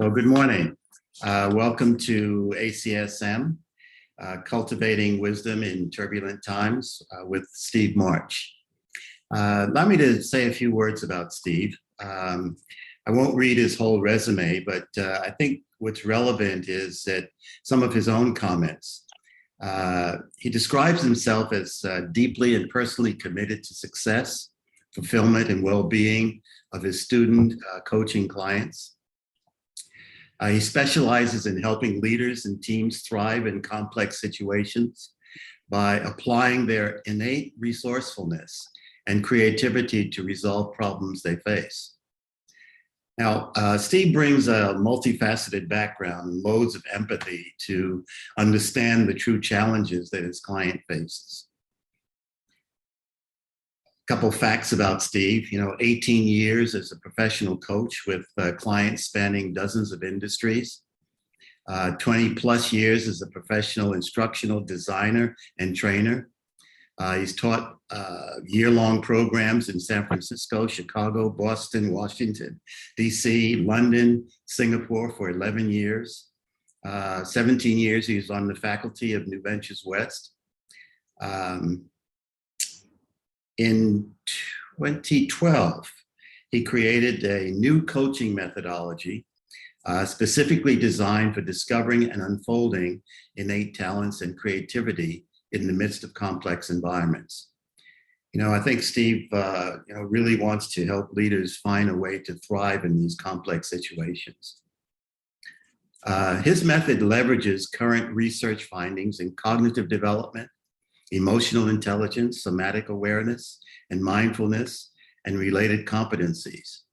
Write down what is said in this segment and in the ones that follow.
So good morning. Welcome to ACSM, Cultivating Wisdom in Turbulent Times with Steve March. Allow me to say a few words about Steve. I won't read his whole resume, but I think what's relevant is that some of his own comments. He describes himself as deeply and personally committed to success, fulfillment, and well-being of his student coaching clients. He specializes in helping leaders and teams thrive in complex situations by applying their innate resourcefulness and creativity to resolve problems they face. Now, Steve brings a multifaceted background and loads of empathy to understand the true challenges that his client faces. Couple facts about Steve, 18 years as a professional coach with clients spanning dozens of industries, 20 plus years as a professional instructional designer and trainer. He's taught year-long programs in San Francisco, Chicago, Boston, Washington, DC, London, Singapore for 11 years. 17 years he was on the faculty of New Ventures West. In 2012, he created a new coaching methodology specifically designed for discovering and unfolding innate talents and creativity in the midst of complex environments. I think Steve, really wants to help leaders find a way to thrive in these complex situations. His method leverages current research findings in cognitive development, emotional intelligence, somatic awareness, and mindfulness, and related competencies.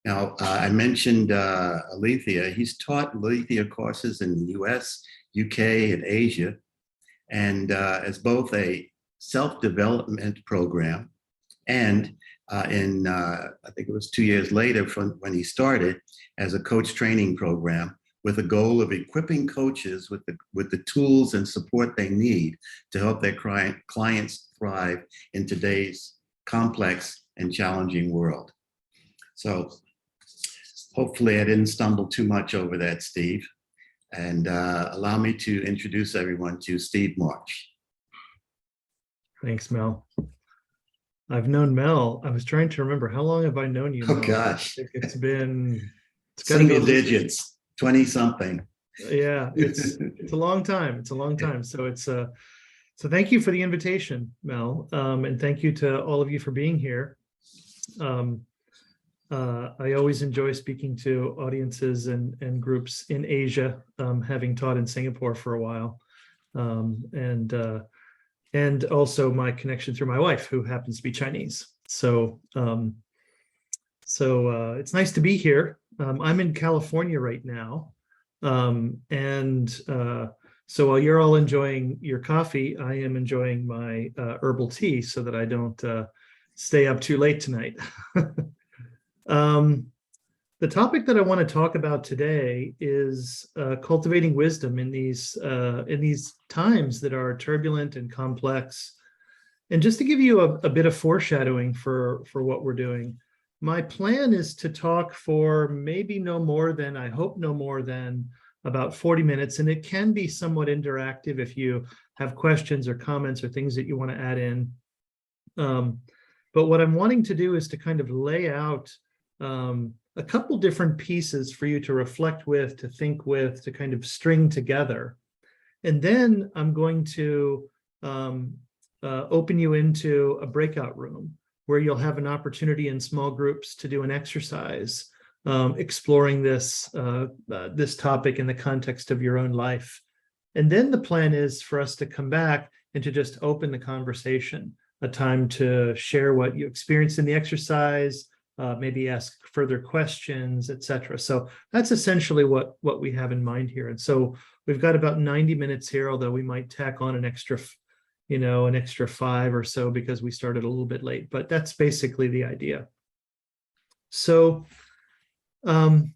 Now, I mentioned Alethea. He's taught Alethea courses in the US, UK, and Asia, and as both a self-development program and I think it was 2 years later from when he started, as a coach training program, with a goal of equipping coaches with the tools and support they need to help their clients thrive in today's complex and challenging world. So hopefully I didn't stumble too much over that, Steve. And allow me to introduce everyone to Steve March. Thanks, Mel. I've known Mel. I was trying to remember, how long have I known you, Mel? Oh, gosh. I think it's been... Single digits. 20 something. Yeah, it's a long time. It's a long time. So so thank you for the invitation, Mel. And thank you to all of you for being here. I always enjoy speaking to audiences and groups in Asia, having taught in Singapore for a while. And also my connection through my wife, who happens to be Chinese. So it's nice to be here. I'm in California right now. So while you're all enjoying your coffee, I am enjoying my herbal tea so that I don't stay up too late tonight. The topic that I want to talk about today is cultivating wisdom in these times that are turbulent and complex. And just to give you a bit of foreshadowing for what we're doing, my plan is to talk for maybe I hope no more than about 40 minutes. And it can be somewhat interactive if you have questions or comments or things that you want to add in. But what I'm wanting to do is to kind of lay out a couple different pieces for you to reflect with, to think with, to kind of string together. And then I'm going to open you into a breakout room where you'll have an opportunity in small groups to do an exercise, exploring this topic in the context of your own life. And then the plan is for us to come back and to just open the conversation, a time to share what you experienced in the exercise, maybe ask further questions, etc. So that's essentially what we have in mind here. And so we've got about 90 minutes here, although we might tack on an extra 5 or so because we started a little bit late, but that's basically the idea. So hang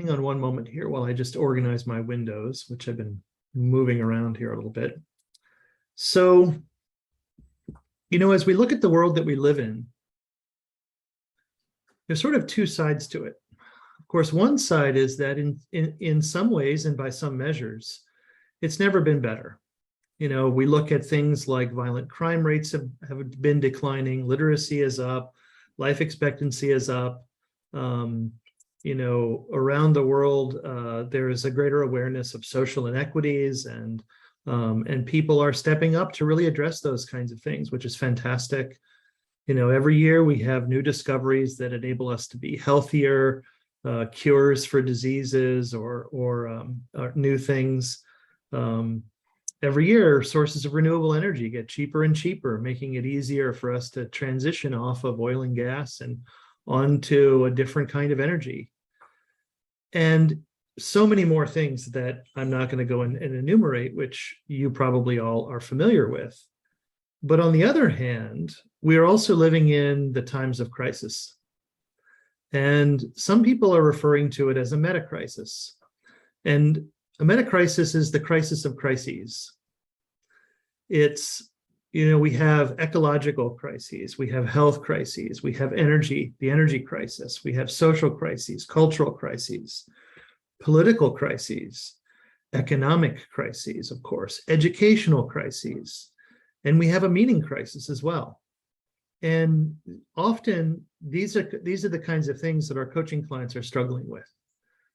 on one moment here while I just organize my windows, which I've been moving around here a little bit. So, as we look at the world that we live in, there's sort of two sides to it. Of course, one side is that in some ways and by some measures, it's never been better. We look at things like violent crime rates have been declining, literacy is up, life expectancy is up. Around the world, there is a greater awareness of social inequities, and people are stepping up to really address those kinds of things, which is fantastic. Every year we have new discoveries that enable us to be healthier, cures for diseases or new things. Every year, sources of renewable energy get cheaper and cheaper, making it easier for us to transition off of oil and gas and onto a different kind of energy. And so many more things that I'm not going to go and enumerate, which you probably all are familiar with. But on the other hand, we are also living in the times of crisis. And some people are referring to it as a meta-crisis. And a meta-crisis is the crisis of crises. It's, we have ecological crises, we have health crises, we have the energy crisis, we have social crises, cultural crises, political crises, economic crises, of course, educational crises, and we have a meaning crisis as well. And often these are the kinds of things that our coaching clients are struggling with.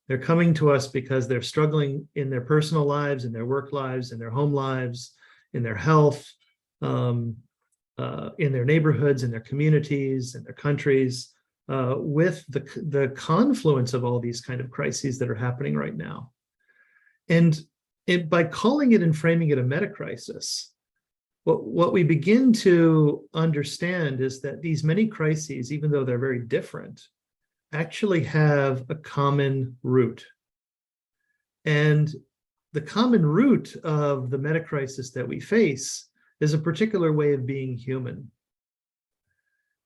They're coming to us because they're struggling in their personal lives, in their work lives, in their home lives, in their health, in their neighborhoods, in their communities, in their countries, with the confluence of all these kind of crises that are happening right now. And by calling it and framing it a meta-crisis, what we begin to understand is that these many crises, even though they're very different, actually have a common root. And the common root of the meta-crisis that we face is a particular way of being human.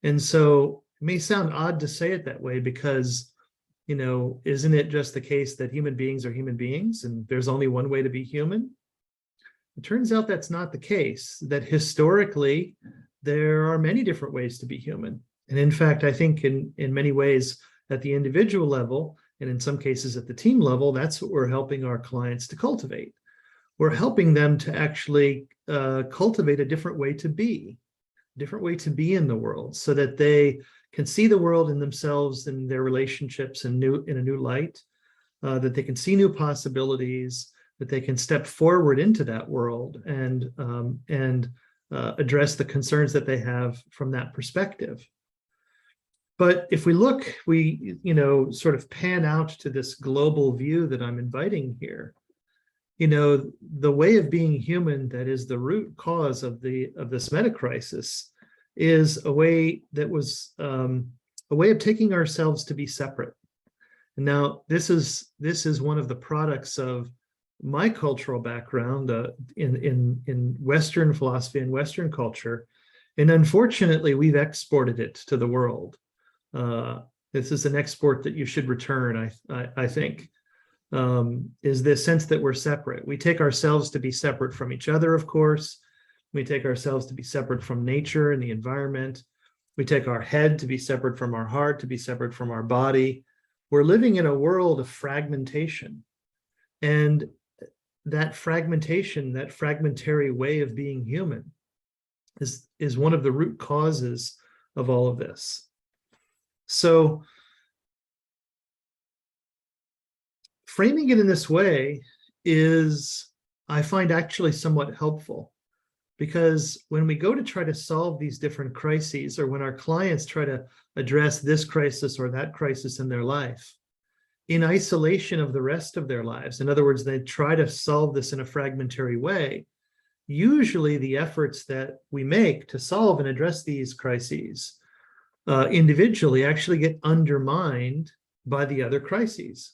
And so it may sound odd to say it that way because, isn't it just the case that human beings are human beings and there's only one way to be human? It turns out that's not the case, that historically there are many different ways to be human. And in fact, I think in many ways at the individual level, and in some cases at the team level, that's what we're helping our clients to cultivate. We're helping them to actually cultivate a different way to be in the world, so that they can see the world and themselves and their relationships in a new light, that they can see new possibilities, that they can step forward into that world and address the concerns that they have from that perspective. But if we look, we sort of pan out to this global view that I'm inviting here. The way of being human that is the root cause of this meta-crisis is a way that was a way of taking ourselves to be separate. And now this is one of the products of my cultural background in Western philosophy and Western culture, and unfortunately we've exported it to the world. This is an export that you should return, I think, is this sense that we're separate. We take ourselves to be separate from each other, of course. We take ourselves to be separate from nature and the environment. We take our head to be separate from our heart, to be separate from our body. We're living in a world of fragmentation. And that fragmentation, that fragmentary way of being human is one of the root causes of all of this. So framing it in this way is, I find, actually somewhat helpful, because when we go to try to solve these different crises, or when our clients try to address this crisis or that crisis in their life, in isolation of the rest of their lives, in other words, they try to solve this in a fragmentary way, usually the efforts that we make to solve and address these crises individually actually get undermined by the other crises.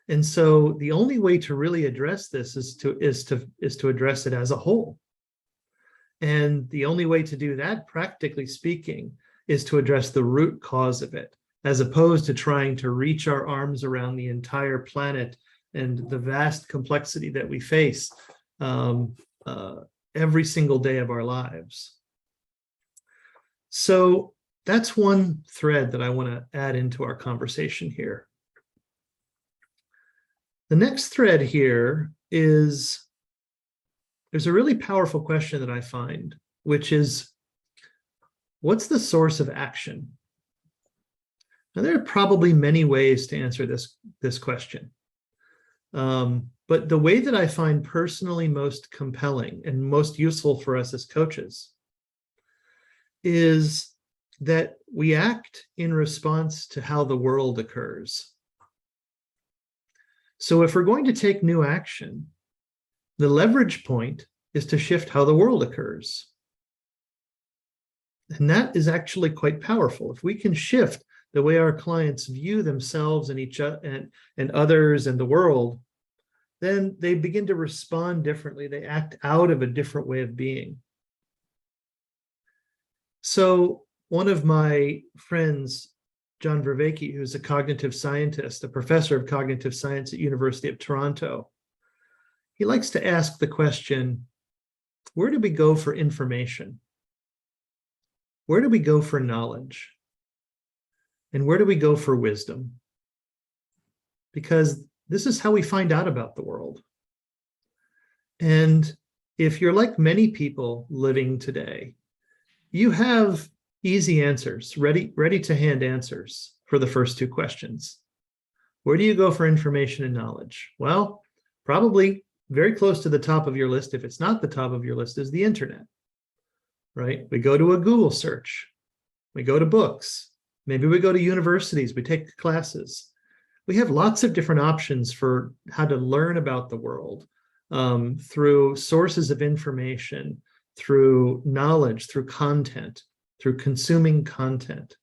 And so the only way to really address this is to address it as a whole. And the only way to do that, practically speaking, is to address the root cause of it, as opposed to trying to reach our arms around the entire planet and the vast complexity that we face every single day of our lives. So that's one thread that I want to add into our conversation here. The next thread here is, there's a really powerful question that I find, which is, what's the source of action? Now, there are probably many ways to answer this question. But the way that I find personally most compelling and most useful for us as coaches is that we act in response to how the world occurs. So if we're going to take new action, the leverage point is to shift how the world occurs. And that is actually quite powerful. If we can shift the way our clients view themselves and each other and others and the world, then they begin to respond differently. They act out of a different way of being. So one of my friends, John Vervaeke, who's a cognitive scientist, a professor of cognitive science at University of Toronto, he likes to ask the question, where do we go for information? Where do we go for knowledge? And where do we go for wisdom? Because this is how we find out about the world. And if you're like many people living today, you have easy answers, ready to hand answers for the first two questions. Where do you go for information and knowledge? Well, probably very close to the top of your list, if it's not the top of your list, is the internet, right? We go to a Google search. We go to books. Maybe we go to universities. We take classes. We have lots of different options for how to learn about the world through sources of information, through knowledge, through content, through consuming content.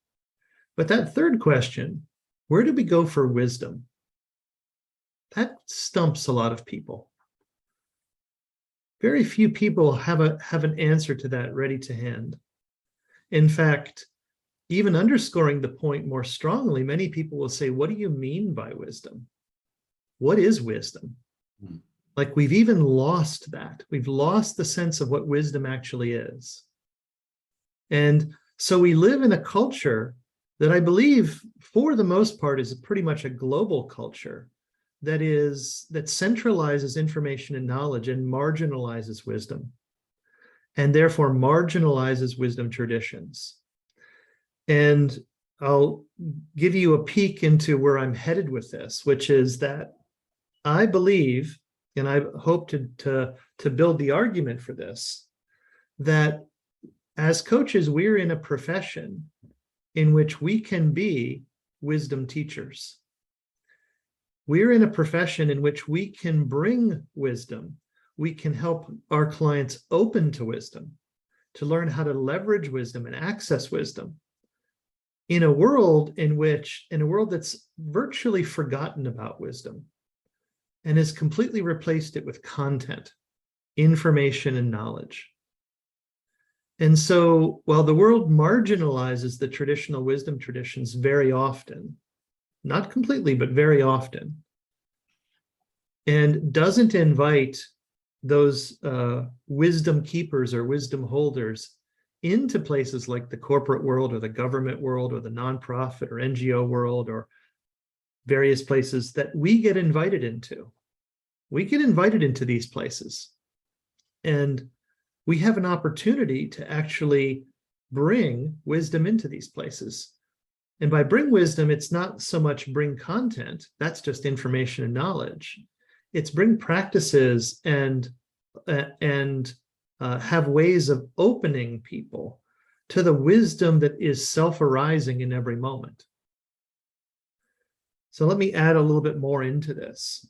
But that third question, where do we go for wisdom? That stumps a lot of people. Very few people have an answer to that ready to hand. In fact, even underscoring the point more strongly, many people will say, what do you mean by wisdom? What is wisdom? Like, we've even lost that. We've lost the sense of what wisdom actually is. And so we live in a culture that I believe, for the most part, is pretty much a global culture that centralizes information and knowledge and marginalizes wisdom, and therefore marginalizes wisdom traditions. And I'll give you a peek into where I'm headed with this, which is that I believe, and I hope to build the argument for this, that as coaches, we're in a profession in which we can be wisdom teachers. We're in a profession in which we can bring wisdom. We can help our clients open to wisdom, to learn how to leverage wisdom and access wisdom in a world that's virtually forgotten about wisdom and has completely replaced it with content, information, and knowledge. And so while the world marginalizes the traditional wisdom traditions very often, not completely, but very often, and doesn't invite those wisdom keepers or wisdom holders into places like the corporate world or the government world or the nonprofit or NGO world or various places that we get invited into. We get invited into these places, and we have an opportunity to actually bring wisdom into these places. And by bring wisdom, it's not so much bring content, that's just information and knowledge. It's bring practices and have ways of opening people to the wisdom that is self-arising in every moment. So let me add a little bit more into this.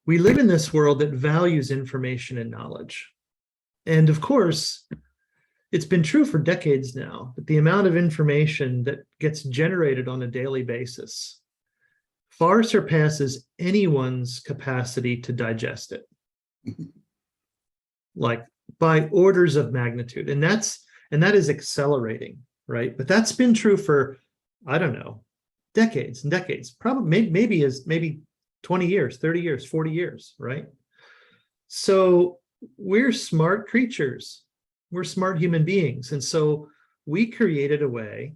We live in this world that values information and knowledge. And of course, it's been true for decades now, but the amount of information that gets generated on a daily basis far surpasses anyone's capacity to digest it. Like, by orders of magnitude. And that is accelerating, right? But that's been true for, I don't know, decades and decades, probably maybe 20 years, 30 years, 40 years, right? So we're smart creatures. We're smart human beings. And so we created a way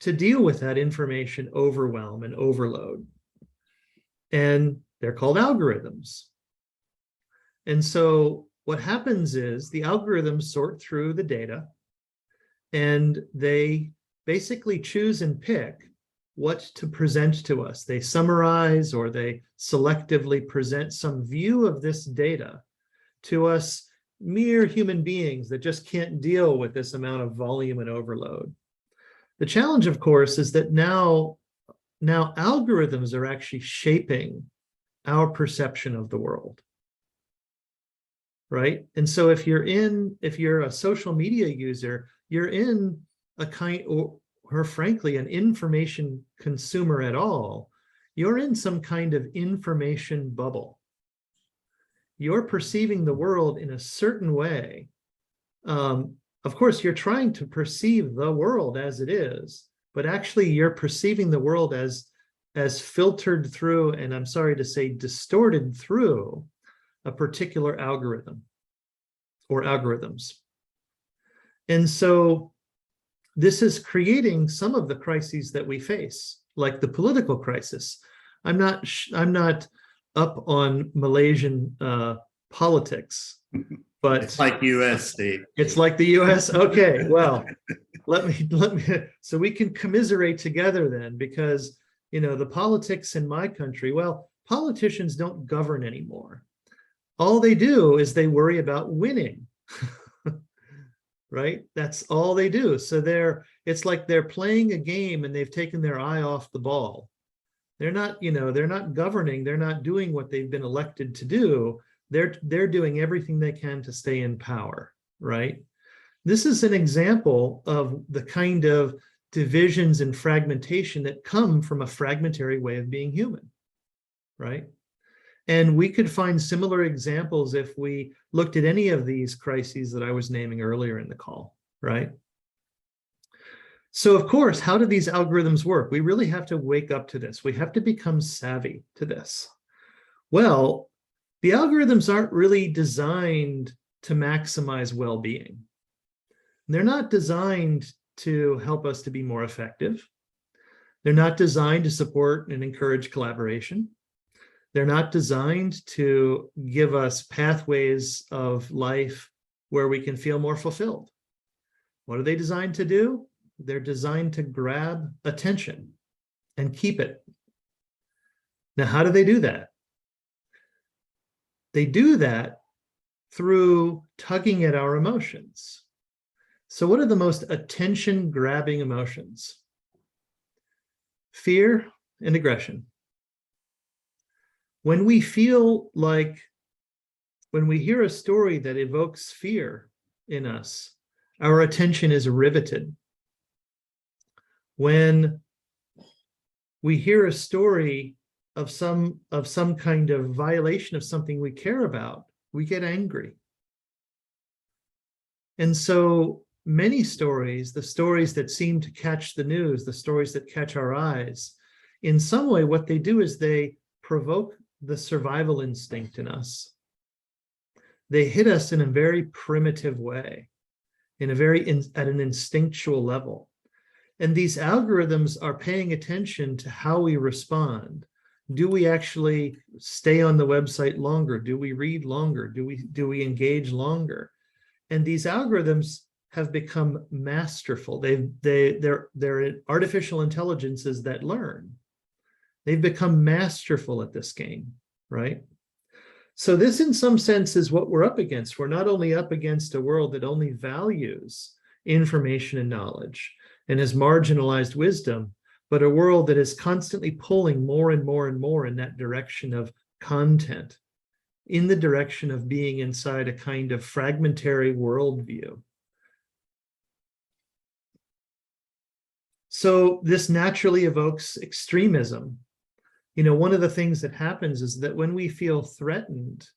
to deal with that information overwhelm and overload. And they're called algorithms. And so what happens is the algorithms sort through the data and they basically choose and pick what to present to us. They summarize or they selectively present some view of this data to us mere human beings that just can't deal with this amount of volume and overload. The challenge, of course, is that now algorithms are actually shaping our perception of the world, right? And so if you're a social media user, you're in a kind, or frankly, an information consumer at all, you're in some kind of information bubble. You're perceiving the world in a certain way. Of course, you're trying to perceive the world as it is, but actually you're perceiving the world as filtered through, and I'm sorry to say, distorted through a particular algorithm or algorithms. And so this is creating some of the crises that we face, like the political crisis. I'm not up on Malaysian politics, but it's like US, Steve. It's like the US. Okay, well, let me so we can commiserate together then, because the politics in my country, well, politicians don't govern anymore. All they do is they worry about winning. Right? That's all they do. So it's like they're playing a game and they've taken their eye off the ball. They're not governing, they're not doing what they've been elected to do. They're doing everything they can to stay in power, right? This is an example of the kind of divisions and fragmentation that come from a fragmentary way of being human, right? And we could find similar examples if we looked at any of these crises that I was naming earlier in the call, right? So of course, how do these algorithms work? We really have to wake up to this. We have to become savvy to this. Well, the algorithms aren't really designed to maximize well-being. They're not designed to help us to be more effective. They're not designed to support and encourage collaboration. They're not designed to give us pathways of life where we can feel more fulfilled. What are they designed to do? They're designed to grab attention and keep it. Now, how do they do that? They do that through tugging at our emotions. So what are the most attention-grabbing emotions? Fear and aggression. When we hear a story that evokes fear in us, our attention is riveted. When we hear a story of some kind of violation of something we care about, we get angry. And so many stories, the stories that seem to catch the news, the stories that catch our eyes, in some way, what they do is they provoke the survival instinct in us. They hit us in a very primitive way, at an instinctual level. And these algorithms are paying attention to how we respond. Do we actually stay on the website longer? Do we read longer? Do we engage longer? And these algorithms have become masterful. They're artificial intelligences that learn. They've become masterful at this game, right? So this, in some sense, is what we're up against. We're not only up against a world that only values information and knowledge and has marginalized wisdom, but a world that is constantly pulling more and more and more in that direction of content, in the direction of being inside a kind of fragmentary worldview. So this naturally evokes extremism. One of the things that happens is that when we feel threatened,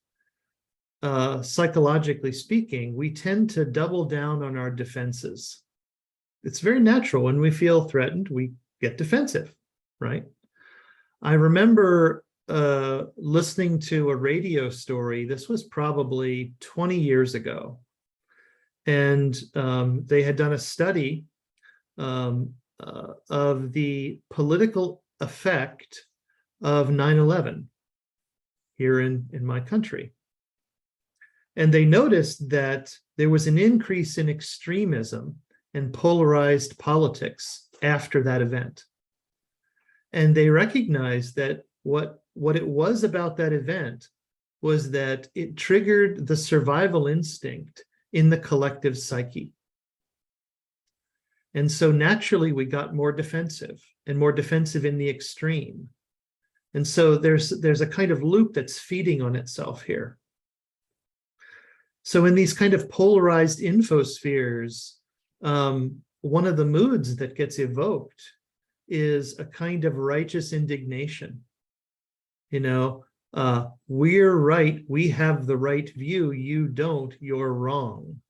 psychologically speaking, we tend to double down on our defenses. It's very natural. When we feel threatened, we get defensive, right? I remember listening to a radio story. This was probably 20 years ago. And they had done a study of the political effect of 9/11 here in my country. And they noticed that there was an increase in extremism and polarized politics after that event. And they recognized that what it was about that event was that it triggered the survival instinct in the collective psyche. And so naturally we got more defensive and more defensive in the extreme. And so there's a kind of loop that's feeding on itself here. So in these kind of polarized infospheres, one of the moods that gets evoked is a kind of righteous indignation. You know, we're right, we have the right view, you don't, you're wrong.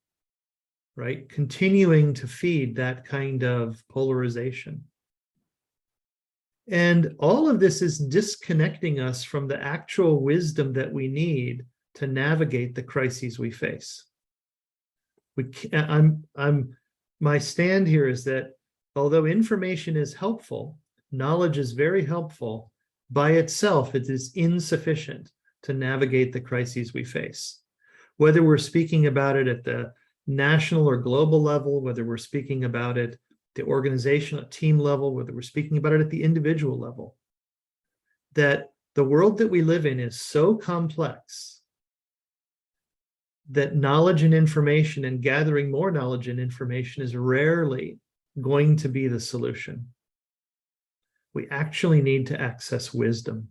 Right? Continuing to feed that kind of polarization. And all of this is disconnecting us from the actual wisdom that we need to navigate the crises we face. My stand here is that although information is helpful, knowledge is very helpful, by itself it is insufficient to navigate the crises we face. Whether we're speaking about it at the national or global level, whether we're speaking about it the organizational team level, whether we're speaking about it at the individual level, that the world that we live in is so complex that knowledge and information and gathering more knowledge and information is rarely going to be the solution. We actually need to access wisdom.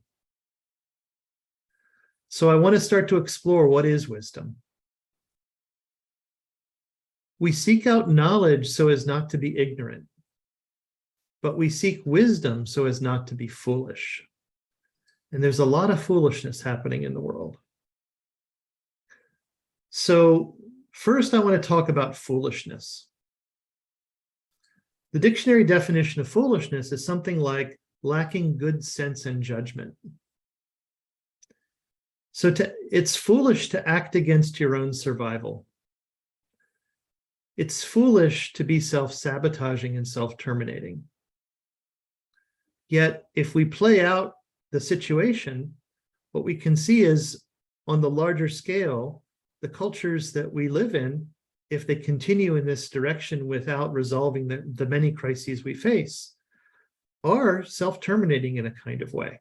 So I want to start to explore what is wisdom. We seek out knowledge so as not to be ignorant, but we seek wisdom so as not to be foolish. And there's a lot of foolishness happening in the world. So first, I want to talk about foolishness. The dictionary definition of foolishness is something like lacking good sense and judgment. So it's foolish to act against your own survival. It's foolish to be self-sabotaging and self-terminating. Yet, if we play out the situation, what we can see is, on the larger scale, the cultures that we live in, if they continue in this direction without resolving the many crises we face, are self-terminating in a kind of way.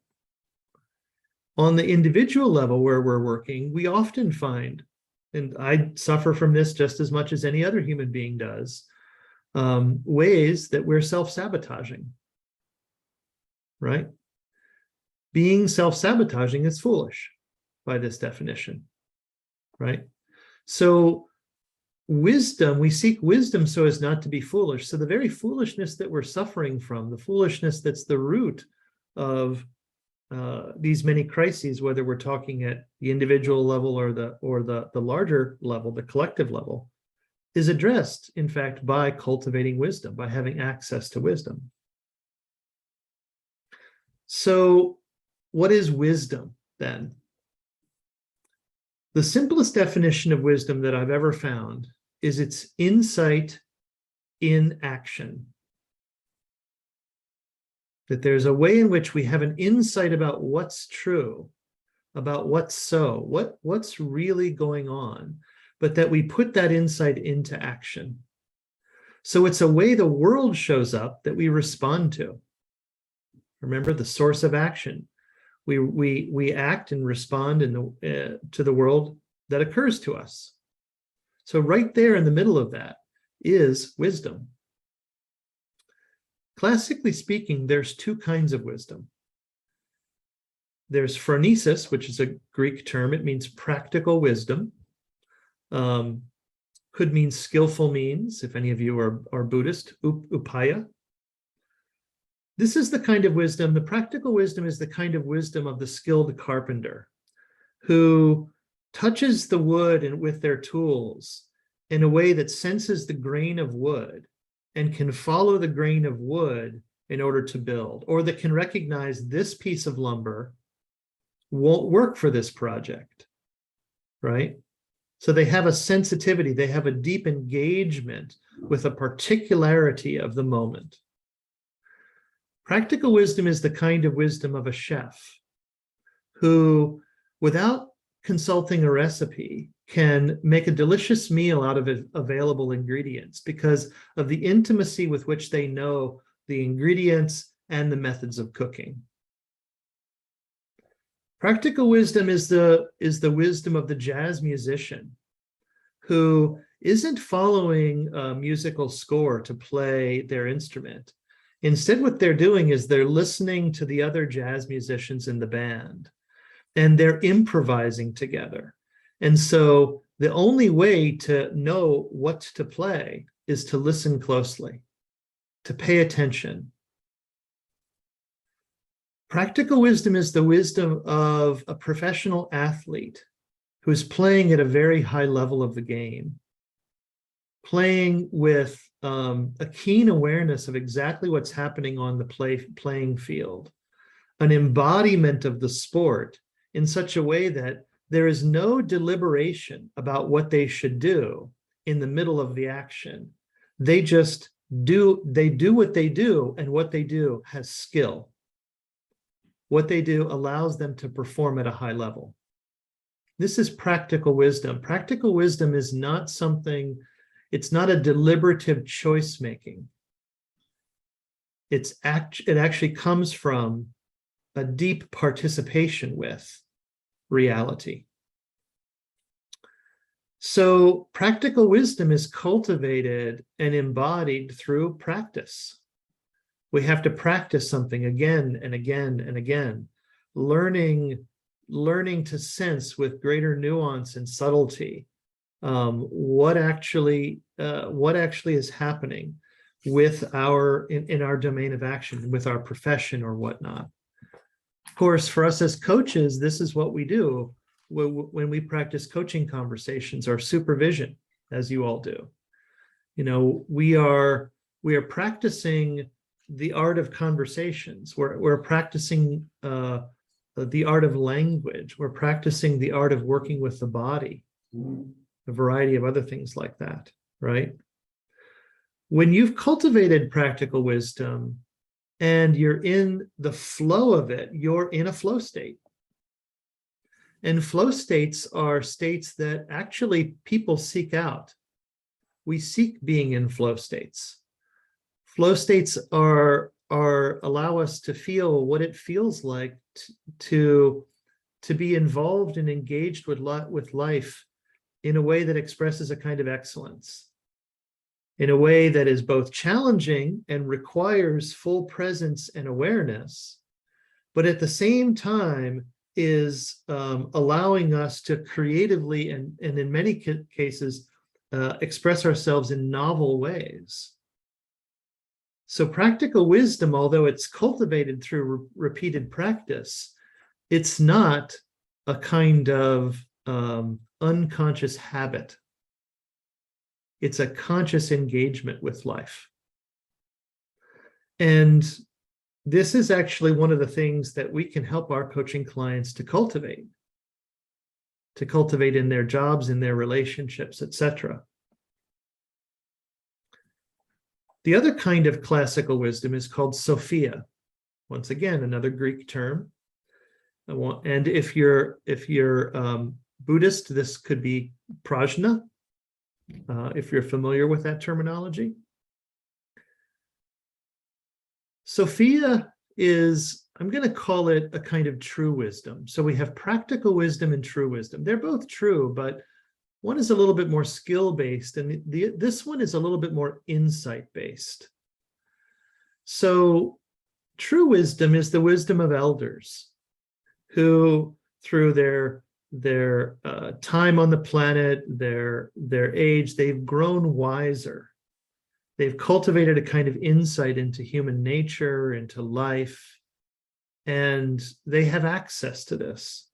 On the individual level where we're working, we often find, and I suffer from this just as much as any other human being does, ways that we're self-sabotaging, right? Being self-sabotaging is foolish by this definition, right? So wisdom, we seek wisdom so as not to be foolish. So the very foolishness that we're suffering from, the foolishness that's the root of these many crises, whether we're talking at the individual level or the larger level, the collective level, is addressed, in fact, by cultivating wisdom, by having access to wisdom. So what is wisdom then? The simplest definition of wisdom that I've ever found is its insight in action. That there's a way in which we have an insight about what's true, about what's so, what's really going on, but that we put that insight into action. So it's a way the world shows up that we respond to. Remember the source of action. We act and respond to the world that occurs to us. So right there in the middle of that is wisdom. Classically speaking, there's two kinds of wisdom. There's phronesis, which is a Greek term. It means practical wisdom. Could mean skillful means, if any of you are Buddhist, upaya. This is the kind of wisdom, the practical wisdom is the kind of wisdom of the skilled carpenter who touches the wood and with their tools in a way that senses the grain of wood and can follow the grain of wood in order to build, or that can recognize this piece of lumber won't work for this project, right? So they have a sensitivity, they have a deep engagement with a particularity of the moment. Practical wisdom is the kind of wisdom of a chef who, without consulting a recipe, can make a delicious meal out of available ingredients because of the intimacy with which they know the ingredients and the methods of cooking. Practical wisdom is the wisdom of the jazz musician who isn't following a musical score to play their instrument. Instead, what they're doing is they're listening to the other jazz musicians in the band, and they're improvising together. And so the only way to know what to play is to listen closely, to pay attention. Practical wisdom is the wisdom of a professional athlete who's playing at a very high level of the game, playing with a keen awareness of exactly what's happening on the playing field, an embodiment of the sport in such a way that there is no deliberation about what they should do in the middle of the action. They just do what they do, and what they do has skill. What they do allows them to perform at a high level. This is practical wisdom. Practical wisdom is not something, it's not a deliberative choice making. It actually comes from a deep participation with reality. So practical wisdom is cultivated and embodied through practice. We have to practice something again and again and again, learning to sense with greater nuance and subtlety what actually is happening with in our domain of action, with our profession or whatnot. Of course, for us as coaches, this is what we do when we practice coaching conversations or supervision, as you all do. You know, we are practicing the art of conversations. We're practicing the art of language. We're practicing the art of working with the body, a variety of other things like that, right? When you've cultivated practical wisdom and you're in the flow of it, you're in a flow state. And flow states are states that actually people seek out. We seek being in flow states. Flow states allow us to feel what it feels like to be involved and engaged with life in a way that expresses a kind of excellence, in a way that is both challenging and requires full presence and awareness, but at the same time is allowing us to creatively and in many cases express ourselves in novel ways. So practical wisdom, although it's cultivated through repeated practice, it's not a kind of unconscious habit. It's a conscious engagement with life. And this is actually one of the things that we can help our coaching clients to cultivate in their jobs, in their relationships, etc. The other kind of classical wisdom is called Sophia. Once again, another Greek term. And if you're Buddhist, this could be prajna, if you're familiar with that terminology. Sophia is, I'm going to call it a kind of true wisdom. So we have practical wisdom and true wisdom. They're both true, but one is a little bit more skill-based, and this one is a little bit more insight-based. So true wisdom is the wisdom of elders who, through their time on the planet, their age, they've grown wiser. They've cultivated a kind of insight into human nature, into life, and they have access to this.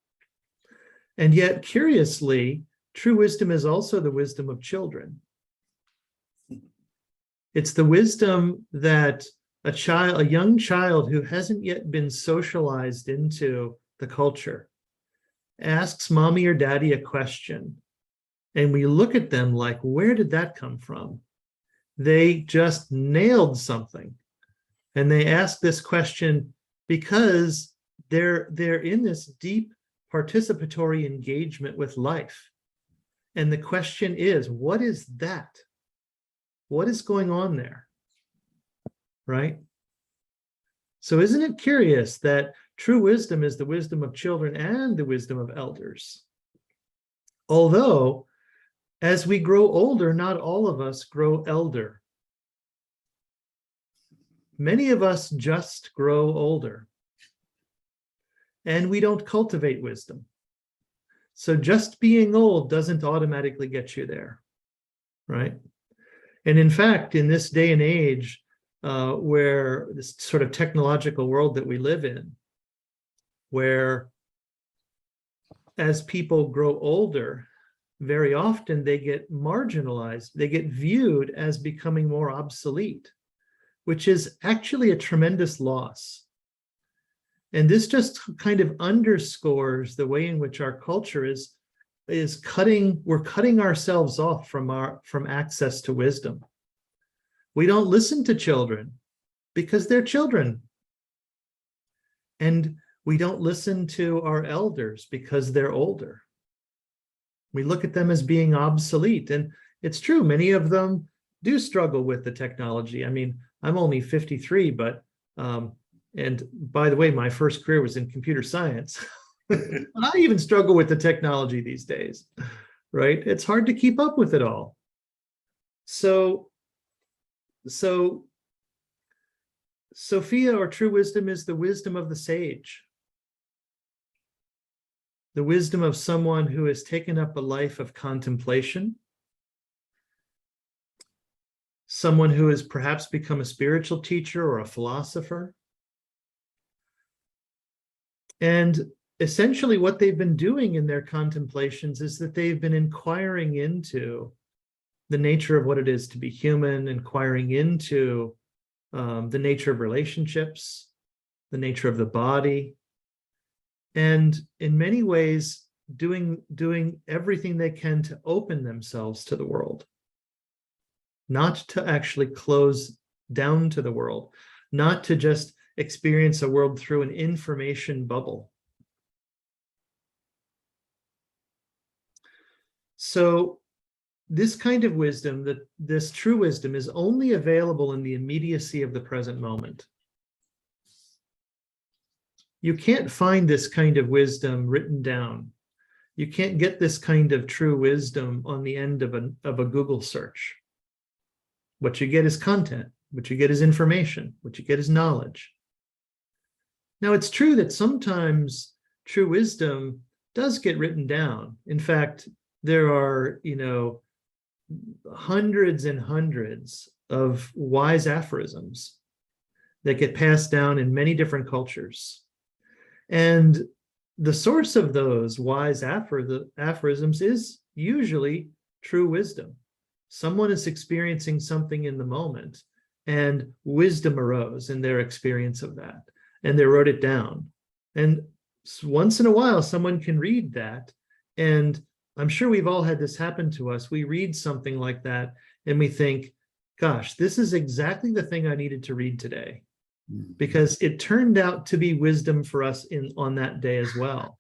And yet, curiously, true wisdom is also the wisdom of children. It's the wisdom that a young child who hasn't yet been socialized into the culture asks mommy or daddy a question And we look at them like, where did that come from? They just nailed something. And they ask this question because they're in this deep participatory engagement with life. And the question is, what is that? What is going on there? Right? So isn't it curious that true wisdom is the wisdom of children and the wisdom of elders? Although, as we grow older, not all of us grow elder. Many of us just grow older. And we don't cultivate wisdom. So just being old doesn't automatically get you there, right? And in fact, in this day and age, where this sort of technological world that we live in, where as people grow older, very often they get marginalized, they get viewed as becoming more obsolete, which is actually a tremendous loss. And this just kind of underscores the way in which our culture is cutting, we're cutting ourselves off from access to wisdom. We don't listen to children because they're children. And we don't listen to our elders because they're older. We look at them as being obsolete. And it's true, many of them do struggle with the technology. I mean, I'm only 53, but and by the way, my first career was in computer science. And I even struggle with the technology these days, right? It's hard to keep up with it all. So Sophia, or true wisdom, is the wisdom of the sage. The wisdom of someone who has taken up a life of contemplation. Someone who has perhaps become a spiritual teacher or a philosopher. And essentially what they've been doing in their contemplations is that they've been inquiring into the nature of what it is to be human, inquiring into the nature of relationships, the nature of the body, and in many ways doing everything they can to open themselves to the world, not to actually close down to the world, not to just experience a world through an information bubble. So this kind of wisdom, this true wisdom, is only available in the immediacy of the present moment. You can't find this kind of wisdom written down. You can't get this kind of true wisdom on the end of a Google search. What you get is content. What you get is information. What you get is knowledge. Now, it's true that sometimes true wisdom does get written down. In fact, there are, hundreds and hundreds of wise aphorisms that get passed down in many different cultures. And the source of those wise aphorisms is usually true wisdom. Someone is experiencing something in the moment, and wisdom arose in their experience of that, and they wrote it down. And once in a while, someone can read that, and I'm sure we've all had this happen to us. We read something like that, and we think, gosh, this is exactly the thing I needed to read today, because it turned out to be wisdom for us on that day as well.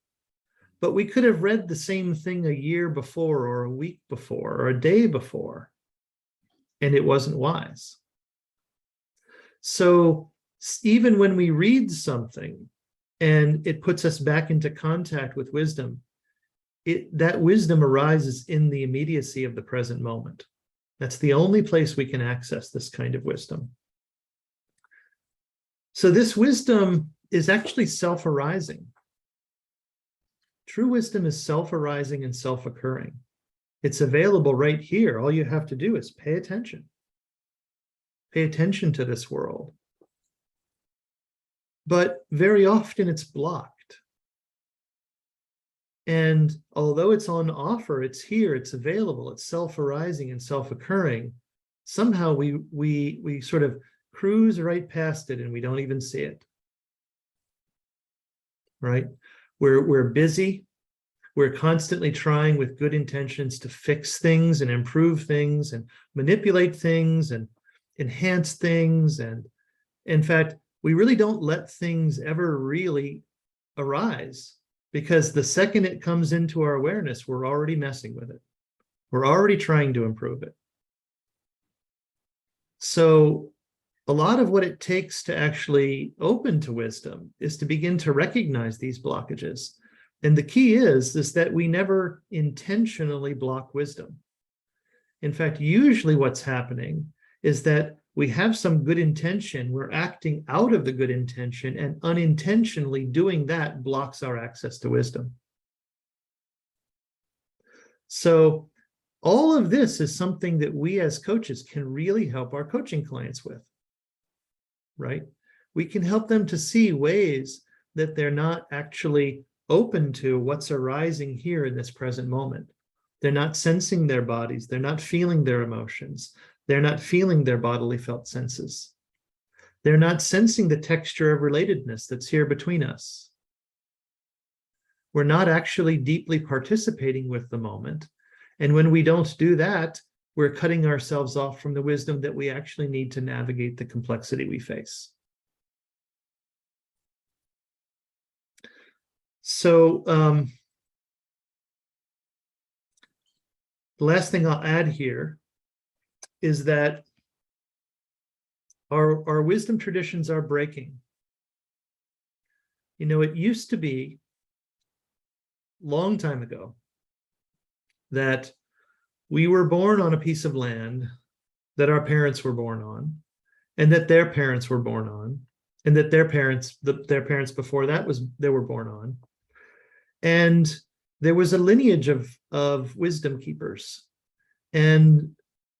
But we could have read the same thing a year before, or a week before, or a day before, and it wasn't wise. So even when we read something and it puts us back into contact with wisdom, that wisdom arises in the immediacy of the present moment. That's the only place we can access this kind of wisdom. So this wisdom is actually self-arising. True wisdom is self-arising and self-occurring. It's available right here. All you have to do is pay attention. Pay attention to this world. But very often it's blocked. And although it's on offer, it's here, it's available, it's self-arising and self-occurring, somehow we sort of cruise right past it and we don't even see it. Right? We're busy. We're constantly trying with good intentions to fix things and improve things and manipulate things and enhance things. And in fact, we really don't let things ever really arise, because the second it comes into our awareness, we're already messing with it. We're already trying to improve it. So a lot of what it takes to actually open to wisdom is to begin to recognize these blockages. And the key is that we never intentionally block wisdom. In fact, usually what's happening is that we have some good intention, we're acting out of the good intention, and unintentionally doing that blocks our access to wisdom. So all of this is something that we as coaches can really help our coaching clients with, right? We can help them to see ways that they're not actually open to what's arising here in this present moment. They're not sensing their bodies. They're not feeling their emotions. They're not feeling their bodily felt senses. They're not sensing the texture of relatedness that's here between us. We're not actually deeply participating with the moment. And when we don't do that, we're cutting ourselves off from the wisdom that we actually need to navigate the complexity we face. So the last thing I'll add here is that our wisdom traditions are breaking. You know, it used to be long time ago that we were born on a piece of land that our parents were born on, and that their parents were born on, and that their parents before that they were born on. And there was a lineage of wisdom keepers. And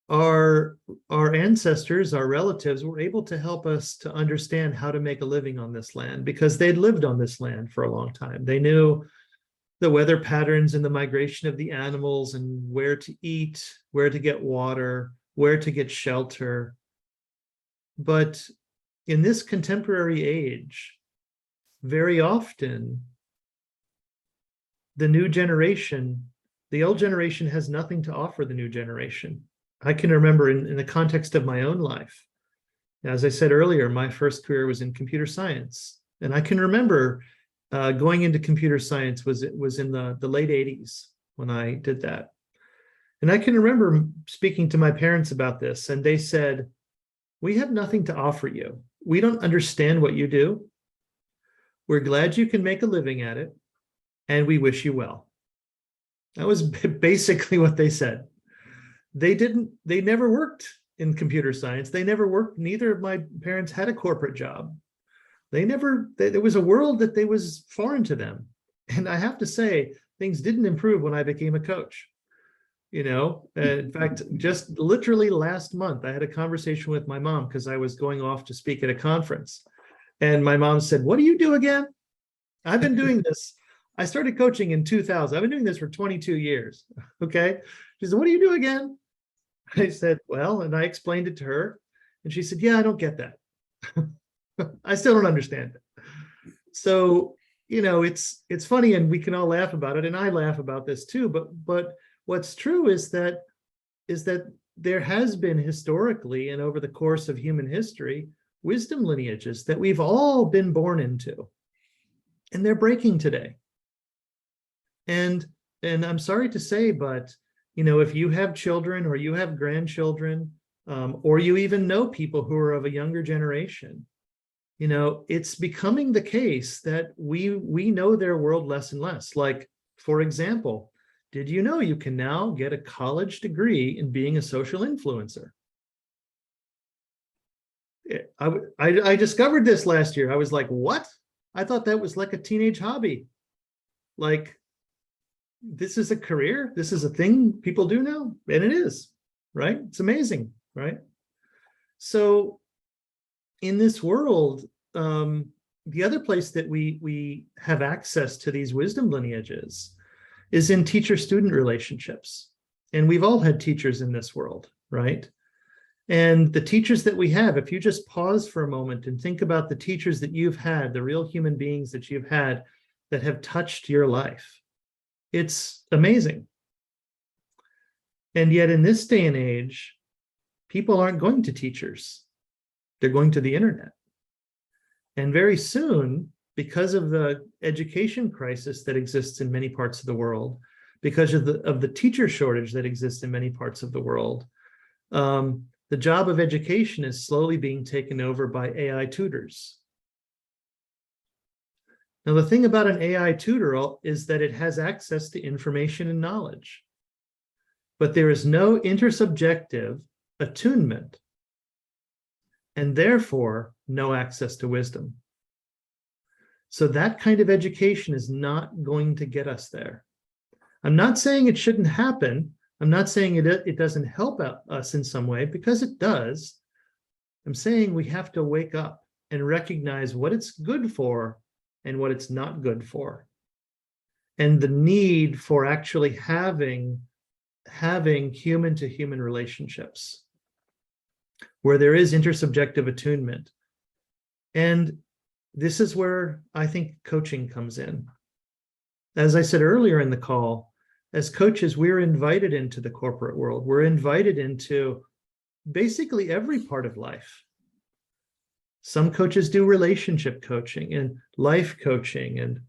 our ancestors, our relatives, were able to help us to understand how to make a living on this land, because they'd lived on this land for a long time. They knew the weather patterns and the migration of the animals, and where to eat, where to get water, where to get shelter. But in this contemporary age, very often, the new generation, the old generation has nothing to offer the new generation. I can remember in the context of my own life, as I said earlier, my first career was in computer science. And I can remember going into computer science was in the late 80s when I did that. And I can remember speaking to my parents about this, and they said, "We have nothing to offer you. We don't understand what you do. We're glad you can make a living at it, and we wish you well." That was basically what they said. They never worked in computer science. They never worked, neither of my parents had a corporate job. There was a world that was foreign to them. And I have to say, things didn't improve when I became a coach. You know, in fact, just literally last month, I had a conversation with my mom because I was going off to speak at a conference. And my mom said, "What do you do again?" "I've been doing this. I started coaching in 2000. I've been doing this for 22 years. Okay. She said, "What do you do again?" I said, "Well," and I explained it to her. And she said, "Yeah, I don't get that." I still don't understand it. So, you know, it's funny, and we can all laugh about it. And I laugh about this too. But what's true is that there has been historically and over the course of human history, wisdom lineages that we've all been born into. And they're breaking today. And I'm sorry to say, but, you know, if you have children or you have grandchildren, or you even know people who are of a younger generation, you know, it's becoming the case that we know their world less and less. Like, for example, did you know you can now get a college degree in being a social influencer? I discovered this last year. I was like, what? I thought that was like a teenage hobby. Like, this is a career. This is a thing people do now. And it is, right? It's amazing, right? So in this world, the other place that we have access to these wisdom lineages is in teacher-student relationships. And we've all had teachers in this world, right? And the teachers that we have, if you just pause for a moment and think about the teachers that you've had, the real human beings that you've had that have touched your life, It's amazing. And yet in this day and age, people aren't going to teachers. They're going to the internet. And very soon, because of the education crisis that exists in many parts of the world, because of the teacher shortage that exists in many parts of the world, the job of education is slowly being taken over by AI tutors. Now, the thing about an AI tutor is that it has access to information and knowledge, but there is no intersubjective attunement, and therefore no access to wisdom. So that kind of education is not going to get us there. I'm not saying it shouldn't happen. I'm not saying it doesn't help us in some way, because it does. I'm saying we have to wake up and recognize what it's good for and what it's not good for, and the need for actually having human-to-human relationships where there is intersubjective attunement. And this is where I think coaching comes in. As I said earlier in the call, as coaches, we're invited into the corporate world. We're invited into basically every part of life. Some coaches do relationship coaching and life coaching, and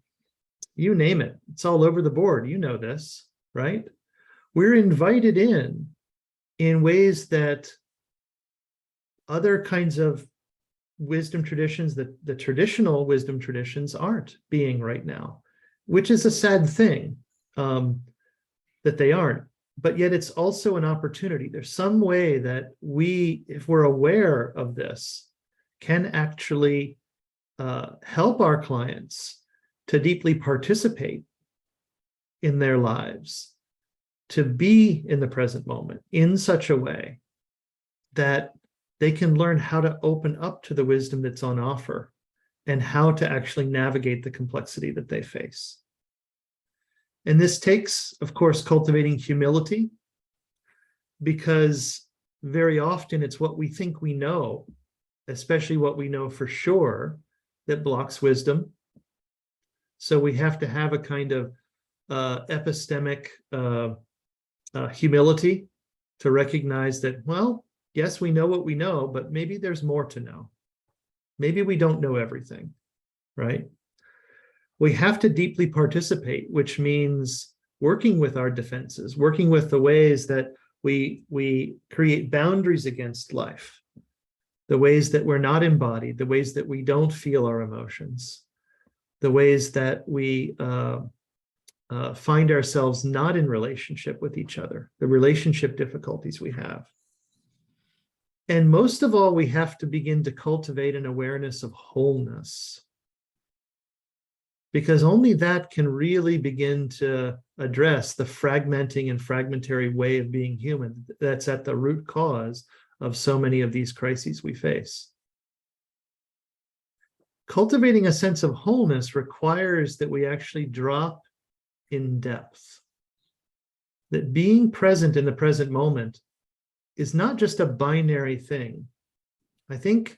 you name it. It's all over the board. You know this, right? We're invited in ways that other kinds of wisdom traditions, the traditional wisdom traditions, aren't being right now, which is a sad thing, that they aren't. But yet it's also an opportunity. There's some way that we, if we're aware of this, can actually help our clients to deeply participate in their lives, to be in the present moment in such a way that they can learn how to open up to the wisdom that's on offer and how to actually navigate the complexity that they face. And this takes, of course, cultivating humility, because very often it's what we think we know, especially what we know for sure, that blocks wisdom. So we have to have a kind of epistemic humility to recognize that, well, yes, we know what we know, but maybe there's more to know. Maybe we don't know everything, right? We have to deeply participate, which means working with our defenses, working with the ways that we create boundaries against life, the ways that we're not embodied, the ways that we don't feel our emotions, the ways that we find ourselves not in relationship with each other, the relationship difficulties we have. And most of all, we have to begin to cultivate an awareness of wholeness, because only that can really begin to address the fragmenting and fragmentary way of being human that's at the root cause of so many of these crises we face. Cultivating a sense of wholeness requires that we actually drop in depth, that being present in the present moment is not just a binary thing. I think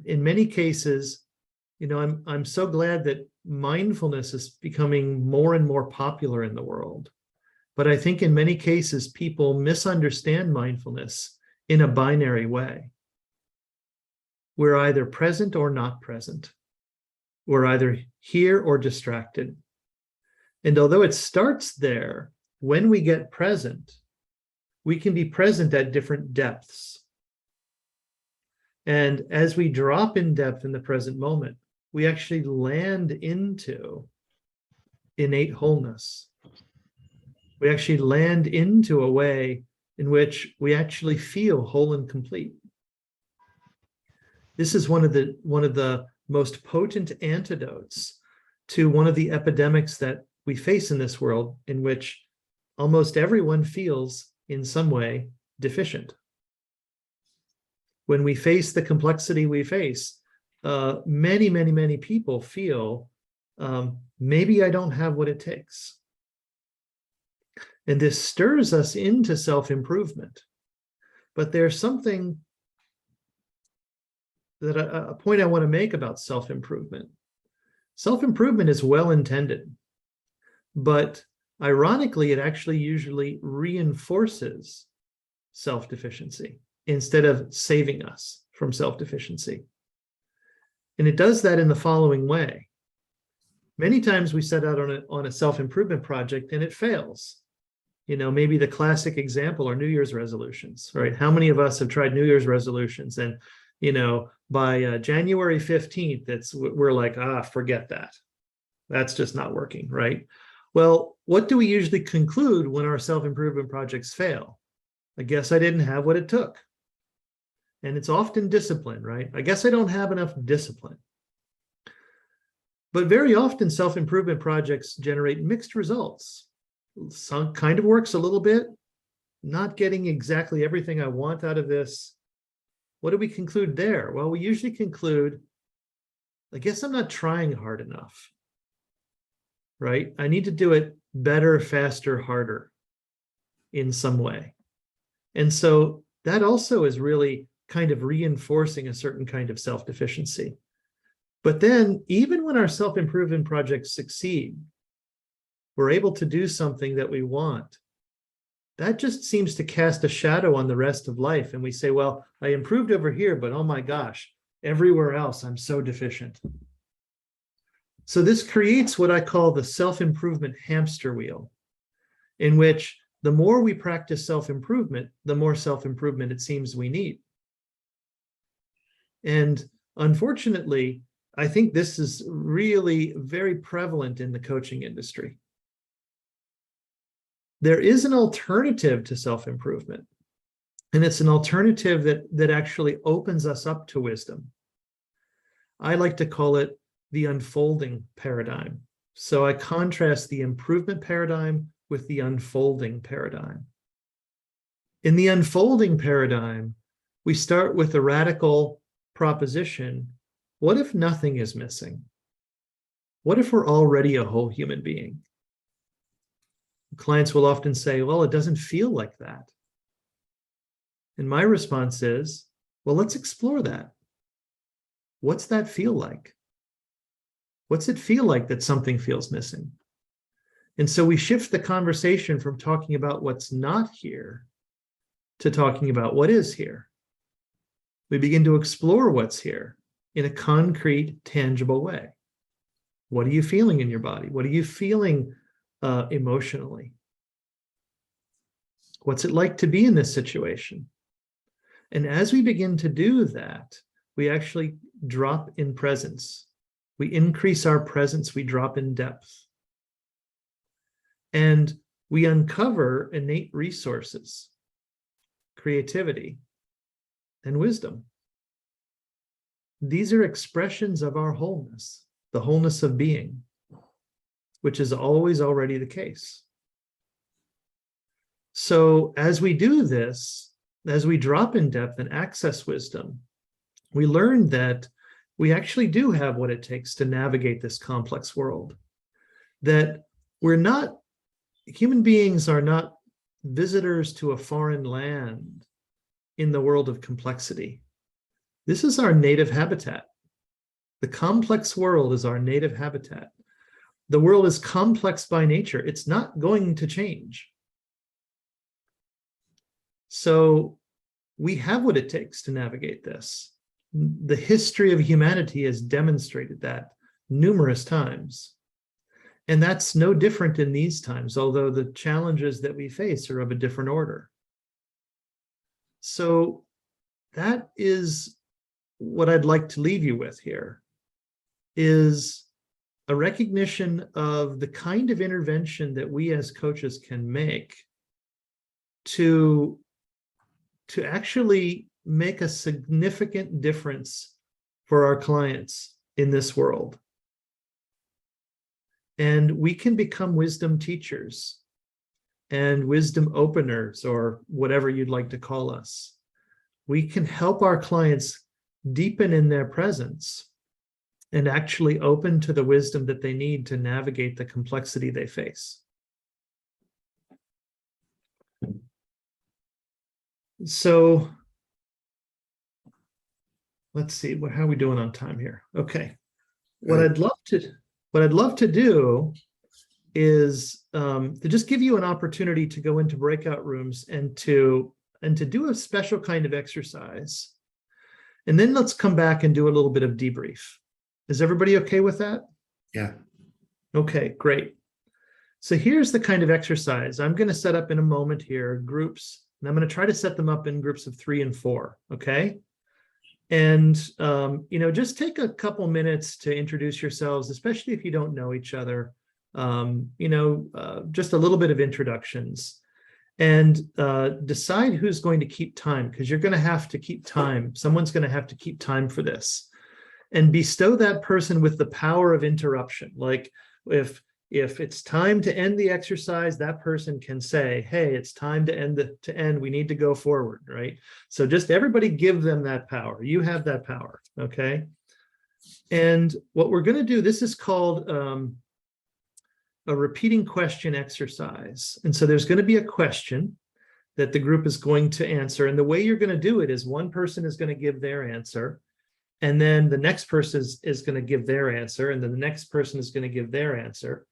in many cases, I'm so glad that mindfulness is becoming more and more popular in the world. But I think in many cases, people misunderstand mindfulness in a binary way. We're either present or not present. We're either here or distracted. And although it starts there, when we get present, we can be present at different depths. And as we drop in depth in the present moment, we actually land into innate wholeness. We actually land into a way in which we actually feel whole and complete. This is one of the most potent antidotes to one of the epidemics that we face in this world, in which almost everyone feels in some way deficient. When we face the complexity we face, many people feel, maybe I don't have what it takes. And this stirs us into self-improvement. But there's something that a point I want to make about self-improvement. Self-improvement is well-intended, but Ironically, it actually usually reinforces self-deficiency instead of saving us from self-deficiency. And it does that in the following way. Many times we set out on a self-improvement project and it fails. Maybe the classic example are New Year's resolutions, right? How many of us have tried New Year's resolutions and, by January 15th, we're like, forget that. That's just not working, right? Well, what do we usually conclude when our self-improvement projects fail? I guess I didn't have what it took. And it's often discipline, right? I guess I don't have enough discipline. But very often self-improvement projects generate mixed results. Some kind of works a little bit, not getting exactly everything I want out of this. What do we conclude there? Well, we usually conclude, I guess I'm not trying hard enough, right? I need to do it better, faster, harder in some way. And so that also is really kind of reinforcing a certain kind of self-deficiency. But then even when our self-improvement projects succeed, we're able to do something that we want. That just seems to cast a shadow on the rest of life. And we say, well, I improved over here, but oh my gosh, everywhere else, I'm so deficient. So this creates what I call the self-improvement hamster wheel, in which the more we practice self-improvement, the more self-improvement it seems we need. And unfortunately, I think this is really very prevalent in the coaching industry. There is an alternative to self-improvement, and it's an alternative that actually opens us up to wisdom. I like to call it the unfolding paradigm. So I contrast the improvement paradigm with the unfolding paradigm. In the unfolding paradigm, we start with the radical proposition: what if nothing is missing? What if we're already a whole human being? Clients will often say, well, it doesn't feel like that. And my response is, well, let's explore that. What's that feel like? What's it feel like that something feels missing? And so we shift the conversation from talking about what's not here to talking about what is here. We begin to explore what's here in a concrete, tangible way. What are you feeling in your body? What are you feeling emotionally? What's it like to be in this situation? And as we begin to do that, we actually drop in presence. We increase our presence, we drop in depth. And we uncover innate resources, creativity, and wisdom. These are expressions of our wholeness, the wholeness of being, which is always already the case. So as we do this, as we drop in depth and access wisdom, we learn that we actually do have what it takes to navigate this complex world. That human beings are not visitors to a foreign land in the world of complexity. This is our native habitat. The complex world is our native habitat. The world is complex by nature. It's not going to change. So we have what it takes to navigate this. The history of humanity has demonstrated that numerous times. And that's no different in these times, although the challenges that we face are of a different order. So that is what I'd like to leave you with here, is a recognition of the kind of intervention that we as coaches can make to actually make a significant difference for our clients in this world. And we can become wisdom teachers and wisdom openers, or whatever you'd like to call us. We can help our clients deepen in their presence and actually open to the wisdom that they need to navigate the complexity they face. So let's see, how are we doing on time here? Okay. What I'd love to do is to just give you an opportunity to go into breakout rooms and to do a special kind of exercise. And then let's come back and do a little bit of debrief. Is everybody okay with that? Yeah. Okay, great. So here's the kind of exercise. I'm going to set up in a moment here groups, and I'm going to try to set them up in groups of 3 and 4, okay? And, just take a couple minutes to introduce yourselves, especially if you don't know each other. Just a little bit of introductions. And decide who's going to keep time, because you're going to have to keep time. Someone's going to have to keep time for this. And bestow that person with the power of interruption. Like if it's time to end the exercise, that person can say, hey, it's time to end, we need to go forward, right? So just everybody give them that power. You have that power, okay? And what we're going to do, this is called a repeating question exercise. And so there's going to be a question that the group is going to answer. And the way you're going to do it is one person is going to give their answer, and then the next person is going to give their answer, and then the next person is going to give their answer.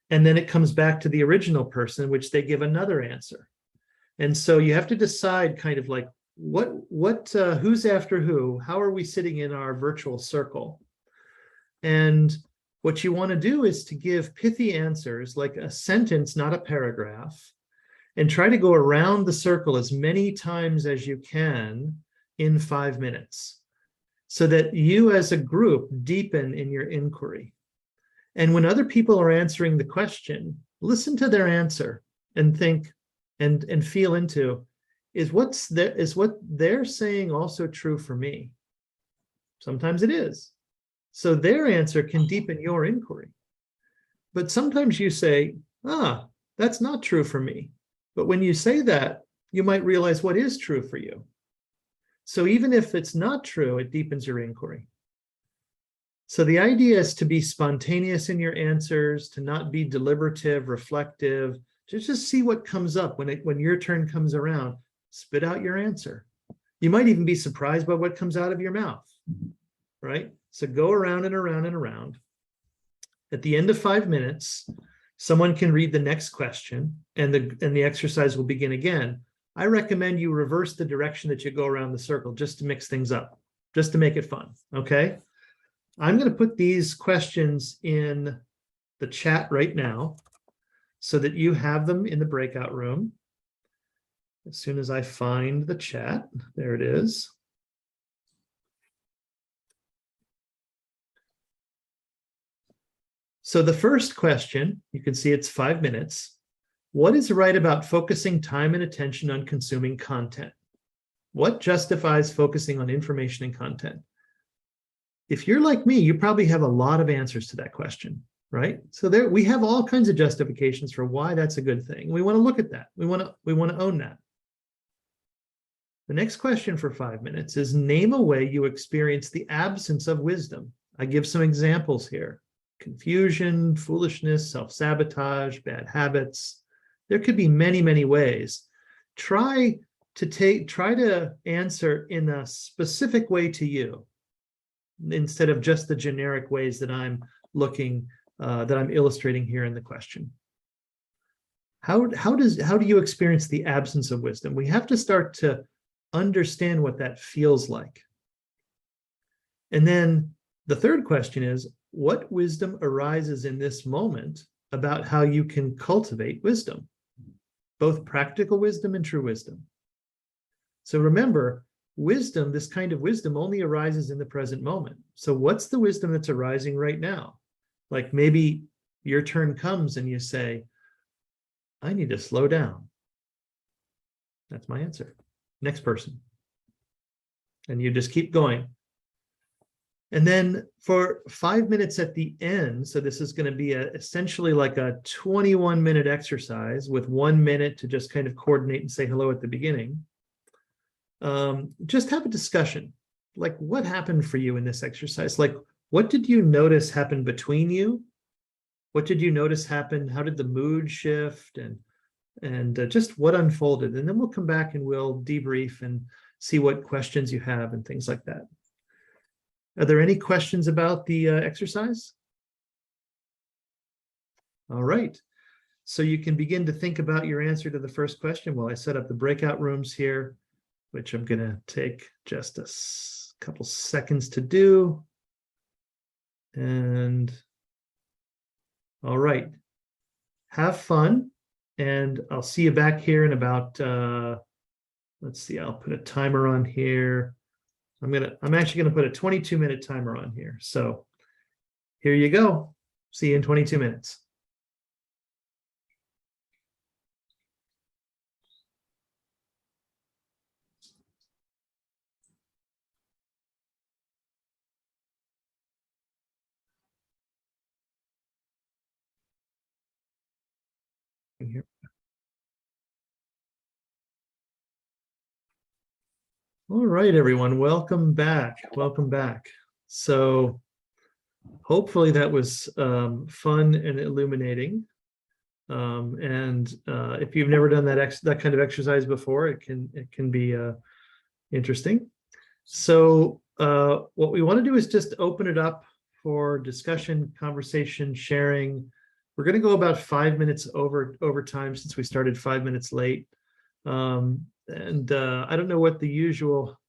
And then it comes back to the original person, which they give another answer. And so you have to decide kind of like who's after who, how are we sitting in our virtual circle? And what you want to do is to give pithy answers, like a sentence, not a paragraph, and try to go around the circle as many times as you can in 5 minutes, so that you as a group deepen in your inquiry. And when other people are answering the question, listen to their answer and think and feel into, is what they're saying also true for me? Sometimes it is. So their answer can deepen your inquiry. But sometimes you say, that's not true for me. But when you say that, you might realize what is true for you. So even if it's not true, it deepens your inquiry. So the idea is to be spontaneous in your answers, to not be deliberative, reflective, to just see what comes up when your turn comes around. Spit out your answer. You might even be surprised by what comes out of your mouth, right? So go around and around and around. At the end of 5 minutes, someone can read the next question, and the exercise will begin again. I recommend you reverse the direction that you go around the circle, just to mix things up, just to make it fun, okay? I'm going to put these questions in the chat right now so that you have them in the breakout room. As soon as I find the chat, there it is. So the first question, you can see it's 5 minutes. What is right about focusing time and attention on consuming content? What justifies focusing on information and content? If you're like me, you probably have a lot of answers to that question, right? So there we have all kinds of justifications for why that's a good thing. We want to look at that. We want to own that. The next question for 5 minutes is, name a way you experience the absence of wisdom. I give some examples here. Confusion, foolishness, self-sabotage, bad habits. There could be many, many ways. Try to answer in a specific way to you, instead of just the generic ways that I'm illustrating here in the question. How do you experience the absence of wisdom? We have to start to understand what that feels like. And then the third question is, what wisdom arises in this moment about how you can cultivate wisdom, both practical wisdom and true wisdom? So remember, wisdom, this kind of wisdom, only arises in the present moment. So what's the wisdom that's arising right now? Like maybe your turn comes and you say, I need to slow down. That's my answer. Next person. And you just keep going. And then for 5 minutes at the end, so this is going to be essentially like a 21-minute exercise with 1 minute to just kind of coordinate and say hello at the beginning. Just have a discussion. Like, what happened for you in this exercise? Like, what did you notice happen between you? What did you notice happen? How did the mood shift? And just what unfolded? And then we'll come back and we'll debrief and see what questions you have and things like that. Are there any questions about the exercise? All right. So you can begin to think about your answer to the first question while I set up the breakout rooms here, which I'm going to take just a couple seconds to do. And all right, have fun. And I'll see you back here in about, let's see, I'll put a timer on here. I'm actually going to put a 22-minute timer on here. So here you go. See you in 22 minutes. Here. All right, everyone, welcome back. Welcome back. So hopefully that was fun and illuminating. If you've never done that kind of exercise before, it can be interesting. So what we want to do is just open it up for discussion, conversation, sharing. We're going to go about 5 minutes over time since we started 5 minutes late. I don't know what the usual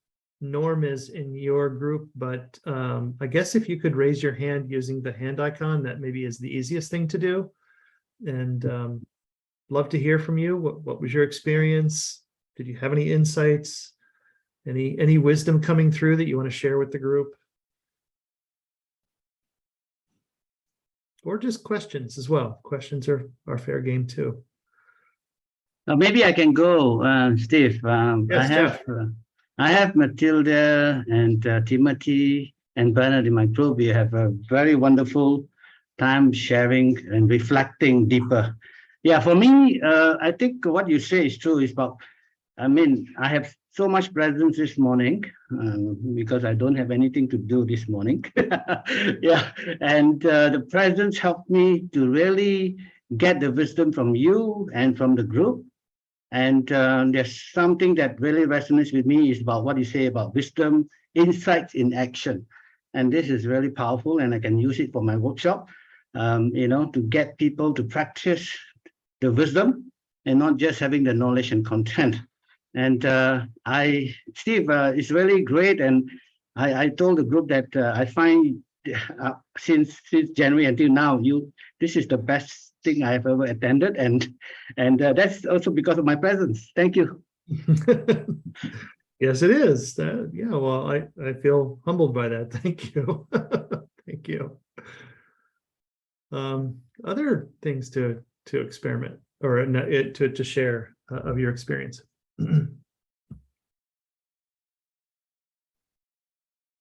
norm is in your group, but I guess if you could raise your hand using the hand icon, that maybe is the easiest thing to do. And love to hear from you. What was your experience? Did you have any insights? Any wisdom coming through that you want to share with the group? Or just questions as well. Questions are fair game too. Maybe I can go, Steve. Yes, I have Matilda and Timothy and Bernard in my group. We have a very wonderful time sharing and reflecting deeper. Yeah, for me, I think what you say is true. I have so much presence this morning because I don't have anything to do this morning. Yeah, and the presence helped me to really get the wisdom from you and from the group. And there's something that really resonates with me is about what you say about wisdom, insights in action. And this is really powerful, and I can use it for my workshop, to get people to practice the wisdom and not just having the knowledge and content. And Steve, it's really great. And I told the group that I find since January until now, this is the best thing I have ever attended, and that's also because of my presence. Thank you. Yes, it is. Yeah, well, I feel humbled by that. Thank you. Thank you. Other things to experiment or to share of your experience.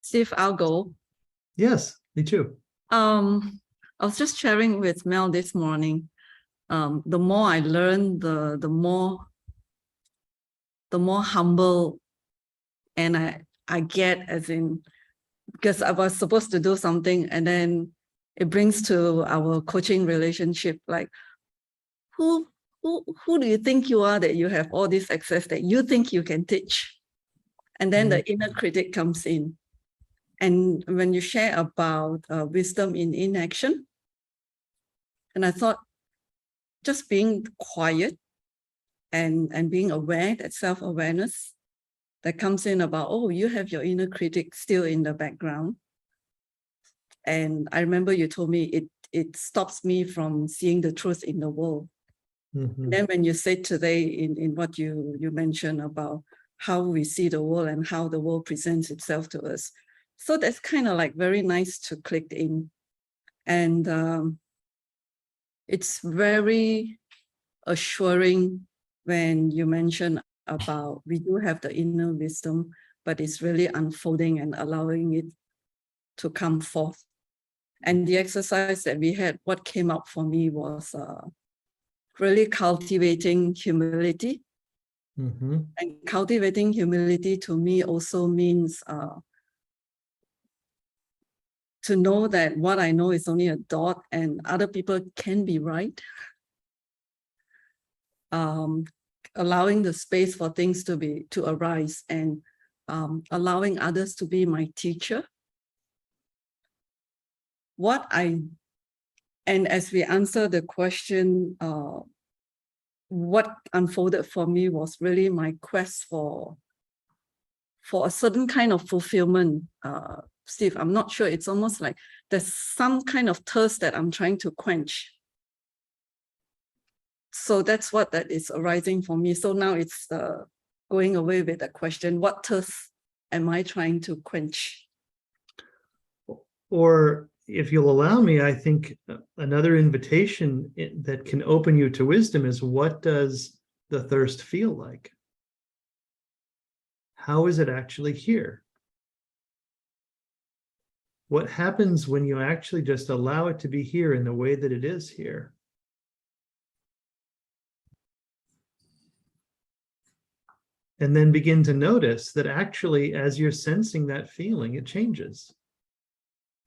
Steve, I'll go. Yes, me too. I was just sharing with Mel this morning. The more I learn, the more humble and I get, as in, because I was supposed to do something and then it brings to our coaching relationship, like who do you think you are that you have all this access that you think you can teach? And then the inner critic comes in. And when you share about wisdom in inaction, and I thought just being quiet and being aware, that self-awareness that comes in about, oh, you have your inner critic still in the background. And I remember you told me it stops me from seeing the truth in the world. Mm-hmm. And then when you said today in what you mentioned about how we see the world and how the world presents itself to us. So that's kind of like very nice to click in. And it's very assuring when you mention about we do have the inner wisdom, but it's really unfolding and allowing it to come forth. And the exercise that we had, what came up for me was really cultivating humility. Mm-hmm. And cultivating humility to me also means to know that what I know is only a dot and other people can be right. Allowing the space for things to arise and allowing others to be my teacher. What I And as we answer the question, what unfolded for me was really my quest for a certain kind of fulfillment. Steve, I'm not sure. It's almost like there's some kind of thirst that I'm trying to quench. So that's what that is arising for me. So now it's going away with the question, what thirst am I trying to quench? Or if you'll allow me, I think another invitation that can open you to wisdom is, what does the thirst feel like? How is it actually here? What happens when you actually just allow it to be here in the way that it is here? And then begin to notice that actually, as you're sensing that feeling, it changes.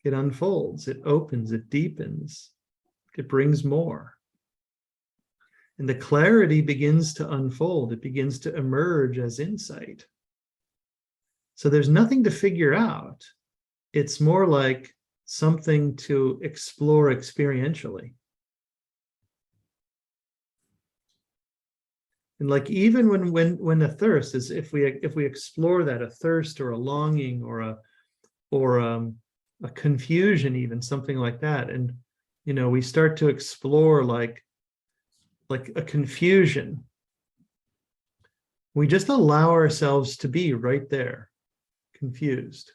It unfolds, it opens, it deepens, it brings more. And the clarity begins to unfold, it begins to emerge as insight. So there's nothing to figure out. It's more like something to explore experientially. And like, even when a thirst is, if we explore that, a thirst or a longing or a confusion, even something like that, and we start to explore like a confusion, we just allow ourselves to be right there, confused.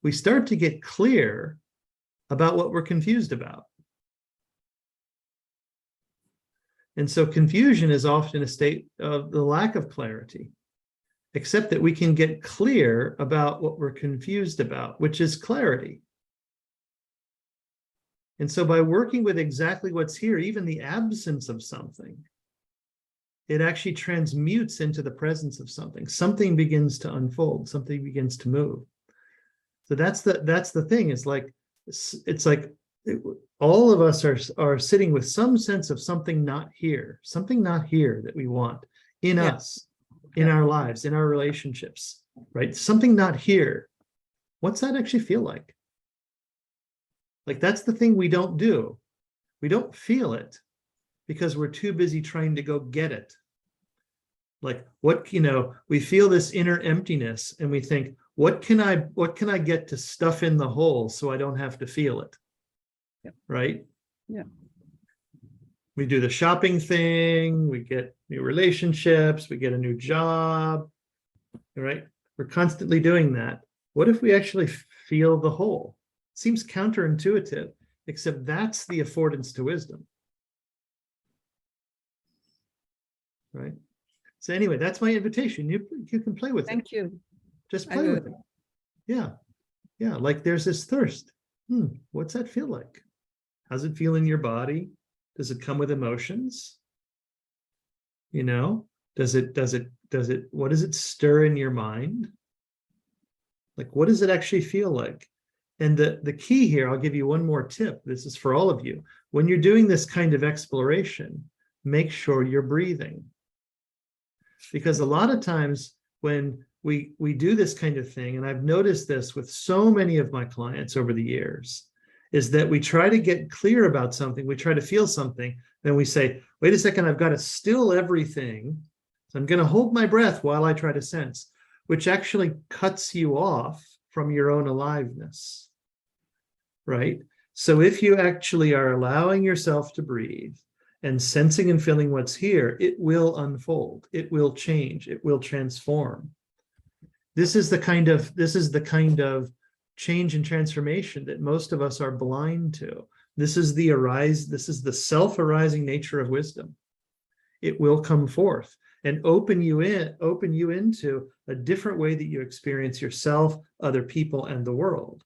We start to get clear about what we're confused about. And so confusion is often a state of the lack of clarity, except that we can get clear about what we're confused about, which is clarity. And so by working with exactly what's here, even the absence of something, it actually transmutes into the presence of something. Something begins to unfold, something begins to move. So that's the thing. It's like all of us are sitting with some sense of something not here that we want in us, in our lives, in our relationships, right? Something not here. What's that actually feel like? Like, that's the thing we don't do. We don't feel it because we're too busy trying to go get it. Like, we feel this inner emptiness and we think, what can I get to stuff in the hole so I don't have to feel it? Yeah. Right? Yeah. We do the shopping thing, we get new relationships, we get a new job, right? We're constantly doing that. What if we actually feel the whole? Seems counterintuitive, except that's the affordance to wisdom. Right? So anyway, that's my invitation. You can play with it. Thank you. Just play with it. Yeah. Yeah. Like, there's this thirst. What's that feel like? How's it feel in your body? Does it come with emotions? Does it, what does it stir in your mind? Like, what does it actually feel like? And the key here, I'll give you one more tip. This is for all of you. When you're doing this kind of exploration, make sure you're breathing. Because a lot of times when we do this kind of thing, and I've noticed this with so many of my clients over the years, is that we try to get clear about something, we try to feel something, then we say, wait a second, I've got to still everything. So I'm going to hold my breath while I try to sense, which actually cuts you off from your own aliveness, right? So if you actually are allowing yourself to breathe and sensing and feeling what's here, it will unfold, it will change, it will transform. This is the kind of change and transformation that most of us are blind to. This is the self-arising nature of wisdom. It will come forth and open you into a different way that you experience yourself, other people, and the world.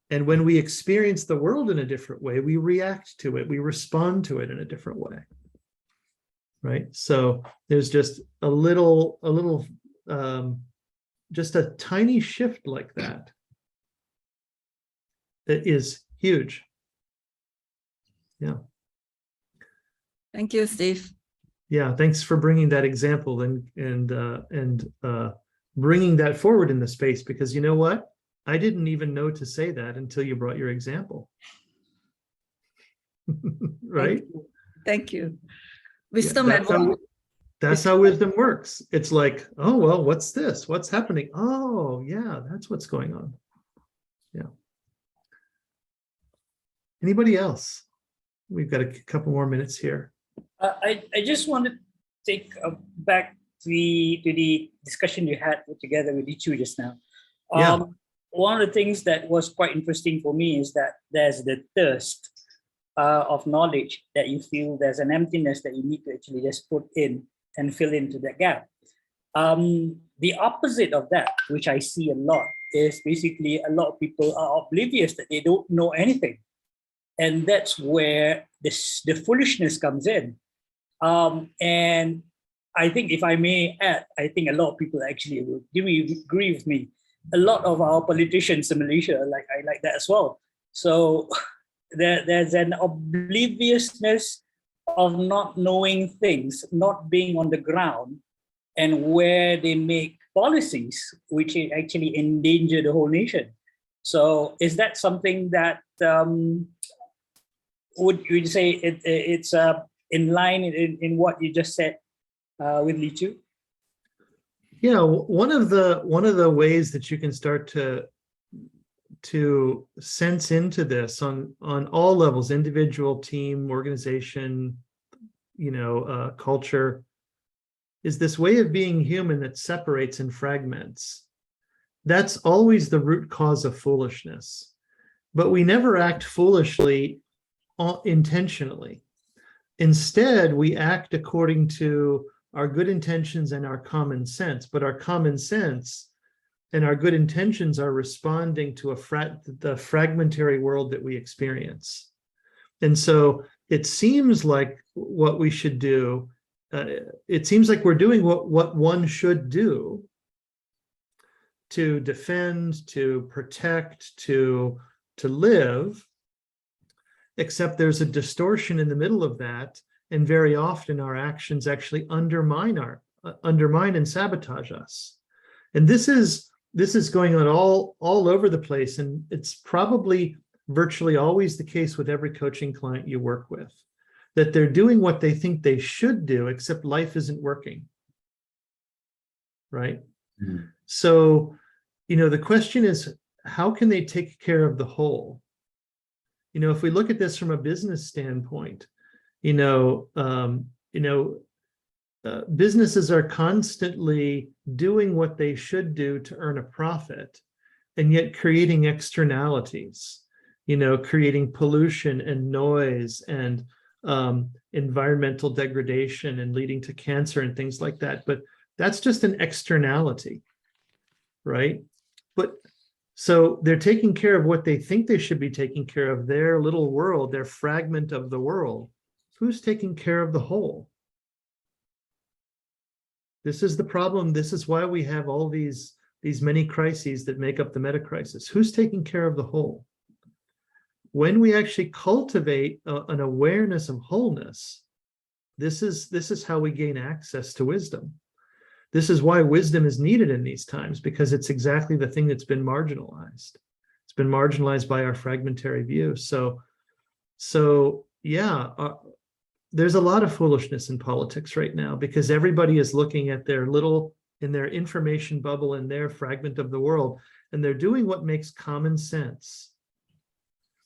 And when we experience the world in a different way, we react to it, we respond to it in a different way. Right? So there's just just a tiny shift like that is huge. Yeah. Thank you, Steve. Yeah, thanks for bringing that example and bringing that forward in the space, because you know what? I didn't even know to say that until you brought your example. Right? Thank you. Yeah, Wisdom and that's how wisdom works. It's like, oh, well, what's this? What's happening? Oh, yeah, that's what's going on. Yeah. Anybody else? We've got a couple more minutes here. I just want to take back to the discussion you had together with Ichu just now. Yeah. One of the things that was quite interesting for me is that there's the thirst of knowledge that you feel, there's an emptiness that you need to actually just put in and fill into that gap. The opposite of that, which I see a lot, is basically a lot of people are oblivious that they don't know anything. And that's where the foolishness comes in. And I think, if I may add, I think a lot of people actually will agree with me. A lot of our politicians in Malaysia, I like that as well. So there's an obliviousness of not knowing things, not being on the ground, and where they make policies which actually endanger the whole nation. So is that something that would you say it's in line in what you just said with Li Chu? Yeah, one of the ways that you can start to sense into this on all levels, individual, team, organization, culture, is this way of being human that separates and fragments. That's always the root cause of foolishness. But we never act foolishly intentionally. Instead, we act according to our good intentions and our common sense, but our common sense and our good intentions are responding to the fragmentary world that we experience. And so it seems like what we should do, it seems like we're doing what one should do to defend, to protect, to live, except there's a distortion in the middle of that. And very often our actions actually undermine and sabotage us. And this is going on all over the place. And it's probably virtually always the case with every coaching client you work with, that they're doing what they think they should do, except life isn't working. Right? Mm-hmm. So, the question is, how can they take care of the whole? If we look at this from a business standpoint, businesses are constantly doing what they should do to earn a profit, and yet creating externalities, creating pollution and noise and environmental degradation and leading to cancer and things like that. But that's just an externality, right? But so they're taking care of what they think they should be taking care of, their little world, their fragment of the world. Who's taking care of the whole? This is the problem. This is why we have all these many crises that make up the meta crisis. Who's taking care of the whole? When we actually cultivate an awareness of wholeness, this is how we gain access to wisdom. This is why wisdom is needed in these times, because it's exactly the thing that's been marginalized. It's been marginalized by our fragmentary view. So yeah, there's a lot of foolishness in politics right now, because everybody is looking at their in their information bubble, in their fragment of the world, and they're doing what makes common sense.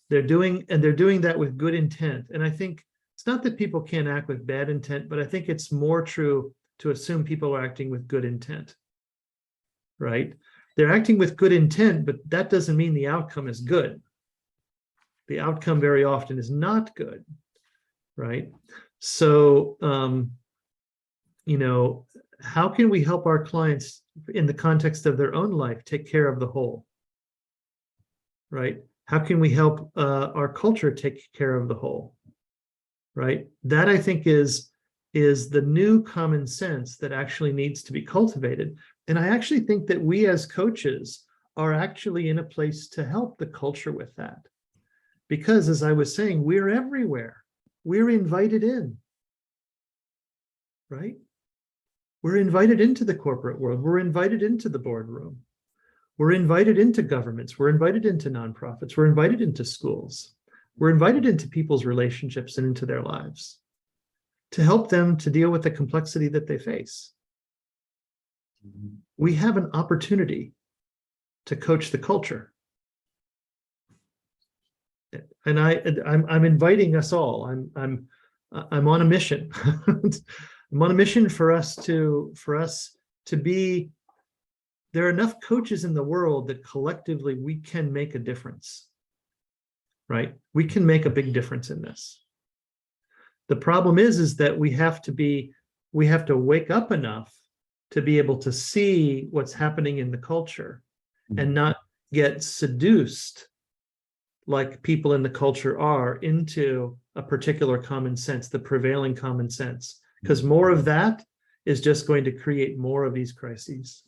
They're doing that with good intent. And I think it's not that people can't act with bad intent, but I think it's more true to assume people are acting with good intent, right? They're acting with good intent, but that doesn't mean the outcome is good. The outcome very often is not good, right? So, how can we help our clients in the context of their own life take care of the whole, right? How can we help our culture take care of the whole, right? That, I think, is the new common sense that actually needs to be cultivated. And I actually think that we as coaches are actually in a place to help the culture with that. Because, as I was saying, we're everywhere. We're invited in, right? We're invited into the corporate world. We're invited into the boardroom. We're invited into governments. We're invited into nonprofits. We're invited into schools. We're invited into people's relationships and into their lives to help them to deal with the complexity that they face. We have an opportunity to coach the culture. And I'm inviting us all. I'm on a mission. I'm on a mission for us to be. There are enough coaches in the world that collectively we can make a difference. Right? We can make a big difference in this. The problem is that we have to wake up enough to be able to see what's happening in the culture and not get seduced like people in the culture are into a particular common sense, the prevailing common sense, because more of that is just going to create more of these crises.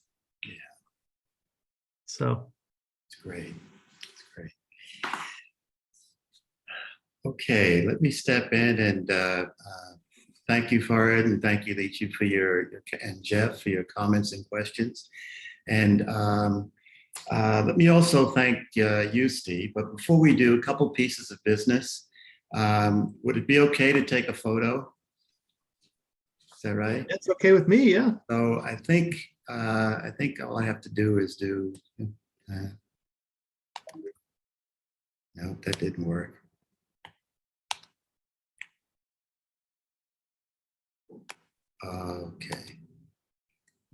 Yeah. So. It's great. It's great. Okay, let me step in and thank you, Farid, and thank you, Lichu, for and Jeff for your comments and questions. And let me also thank you, Steve. But before we do, a couple pieces of business. Would it be okay to take a photo? Is that right? That's okay with me, yeah. So I think all I have to do is do. No, that didn't work. Okay.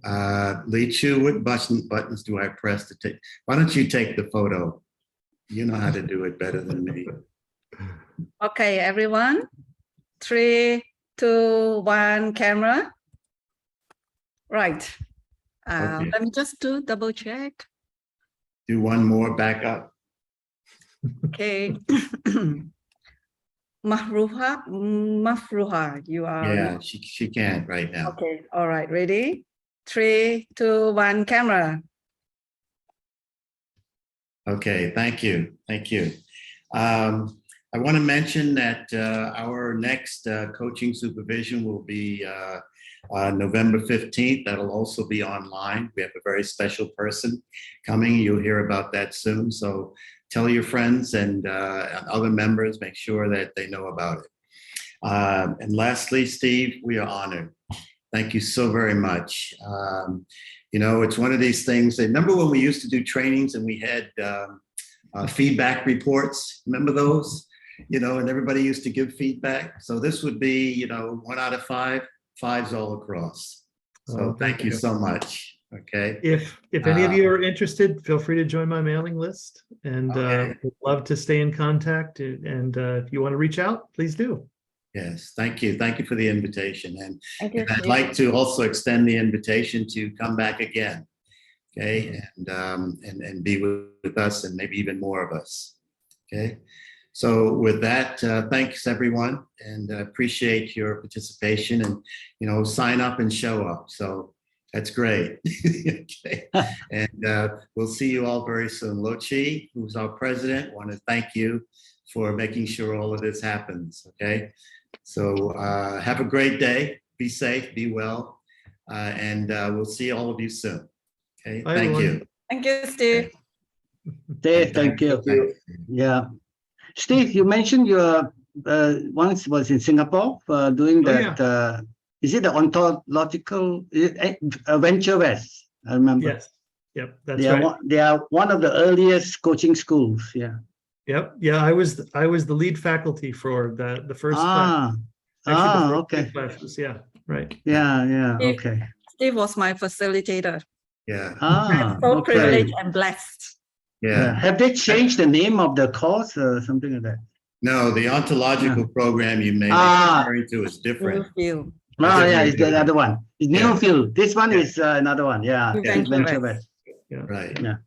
Lichu, what buttons do I press to take? Why don't you take the photo? You know how to do it better than me. Okay, everyone. 3, 2, 1, camera. Right. Okay. Let me just double check. Do one more, back up. Okay. Mafruha, you are. Yeah, she can't right now. Okay, all right, ready? 3, 2, 1, camera. Okay, thank you. Thank you. I want to mention that our next coaching supervision will be November 15th. That'll also be online. We have a very special person coming. You'll hear about that soon. So tell your friends and other members, make sure that they know about it. And lastly, Steve, we are honored. Thank you so very much. You know, it's one of these things. Remember when we used to do trainings and we had feedback reports? Remember those? You know, and everybody used to give feedback. So this would be, you know, 1 out of 5, 5s all across. So thank you so much. Okay. If any of you are interested, feel free to join my mailing list, and Okay. would love to stay in contact. And if you want to reach out, please do. Yes, thank you. Thank you for the invitation. And Thank you, I'd Steve. like to also extend the invitation to come back again. Okay, and be with us, and maybe even more of us. Okay, so with that, thanks everyone, and appreciate your participation, and you know, sign up and show up. So that's great. Okay, and we'll see you all very soon. Lochi, who's our president, want to thank you for making sure all of this happens. Okay, so have a great day. Be safe, be well, and we'll see all of you soon. Okay, Bye, thank everyone. you. Thank you, Steve. Dave, thank you. Yeah. Steve, you mentioned you once was in Singapore doing that. Is it the ontological Venture West? I remember. Yes. Yep. That's right. They are one of the earliest coaching schools. Yeah. Yep. Yeah. I was the lead faculty for the first class. Actually, the first okay. 2 classes. Yeah. Right. Yeah. Yeah. Steve. Okay. Steve was my facilitator. Yeah. I'm so okay. privileged and blessed. Yeah. Have they changed the name of the course or something like that? No, the ontological program you may be referring to is different. Newfield. Yeah, it's the other one. It's Yeah. Newfield. This one is another one. Yeah. Venture West. Yeah. Right. Yeah.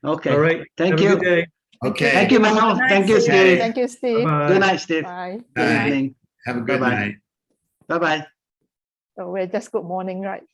Okay. All right. Thank Have you. a good day. Okay. Thank you, Mel. Thank you, Steve. Thank you, Steve. Bye-bye. Good night, Steve. Bye. Good Night. evening. Have a good Bye-bye. night. Bye-bye. So we're just good morning, right?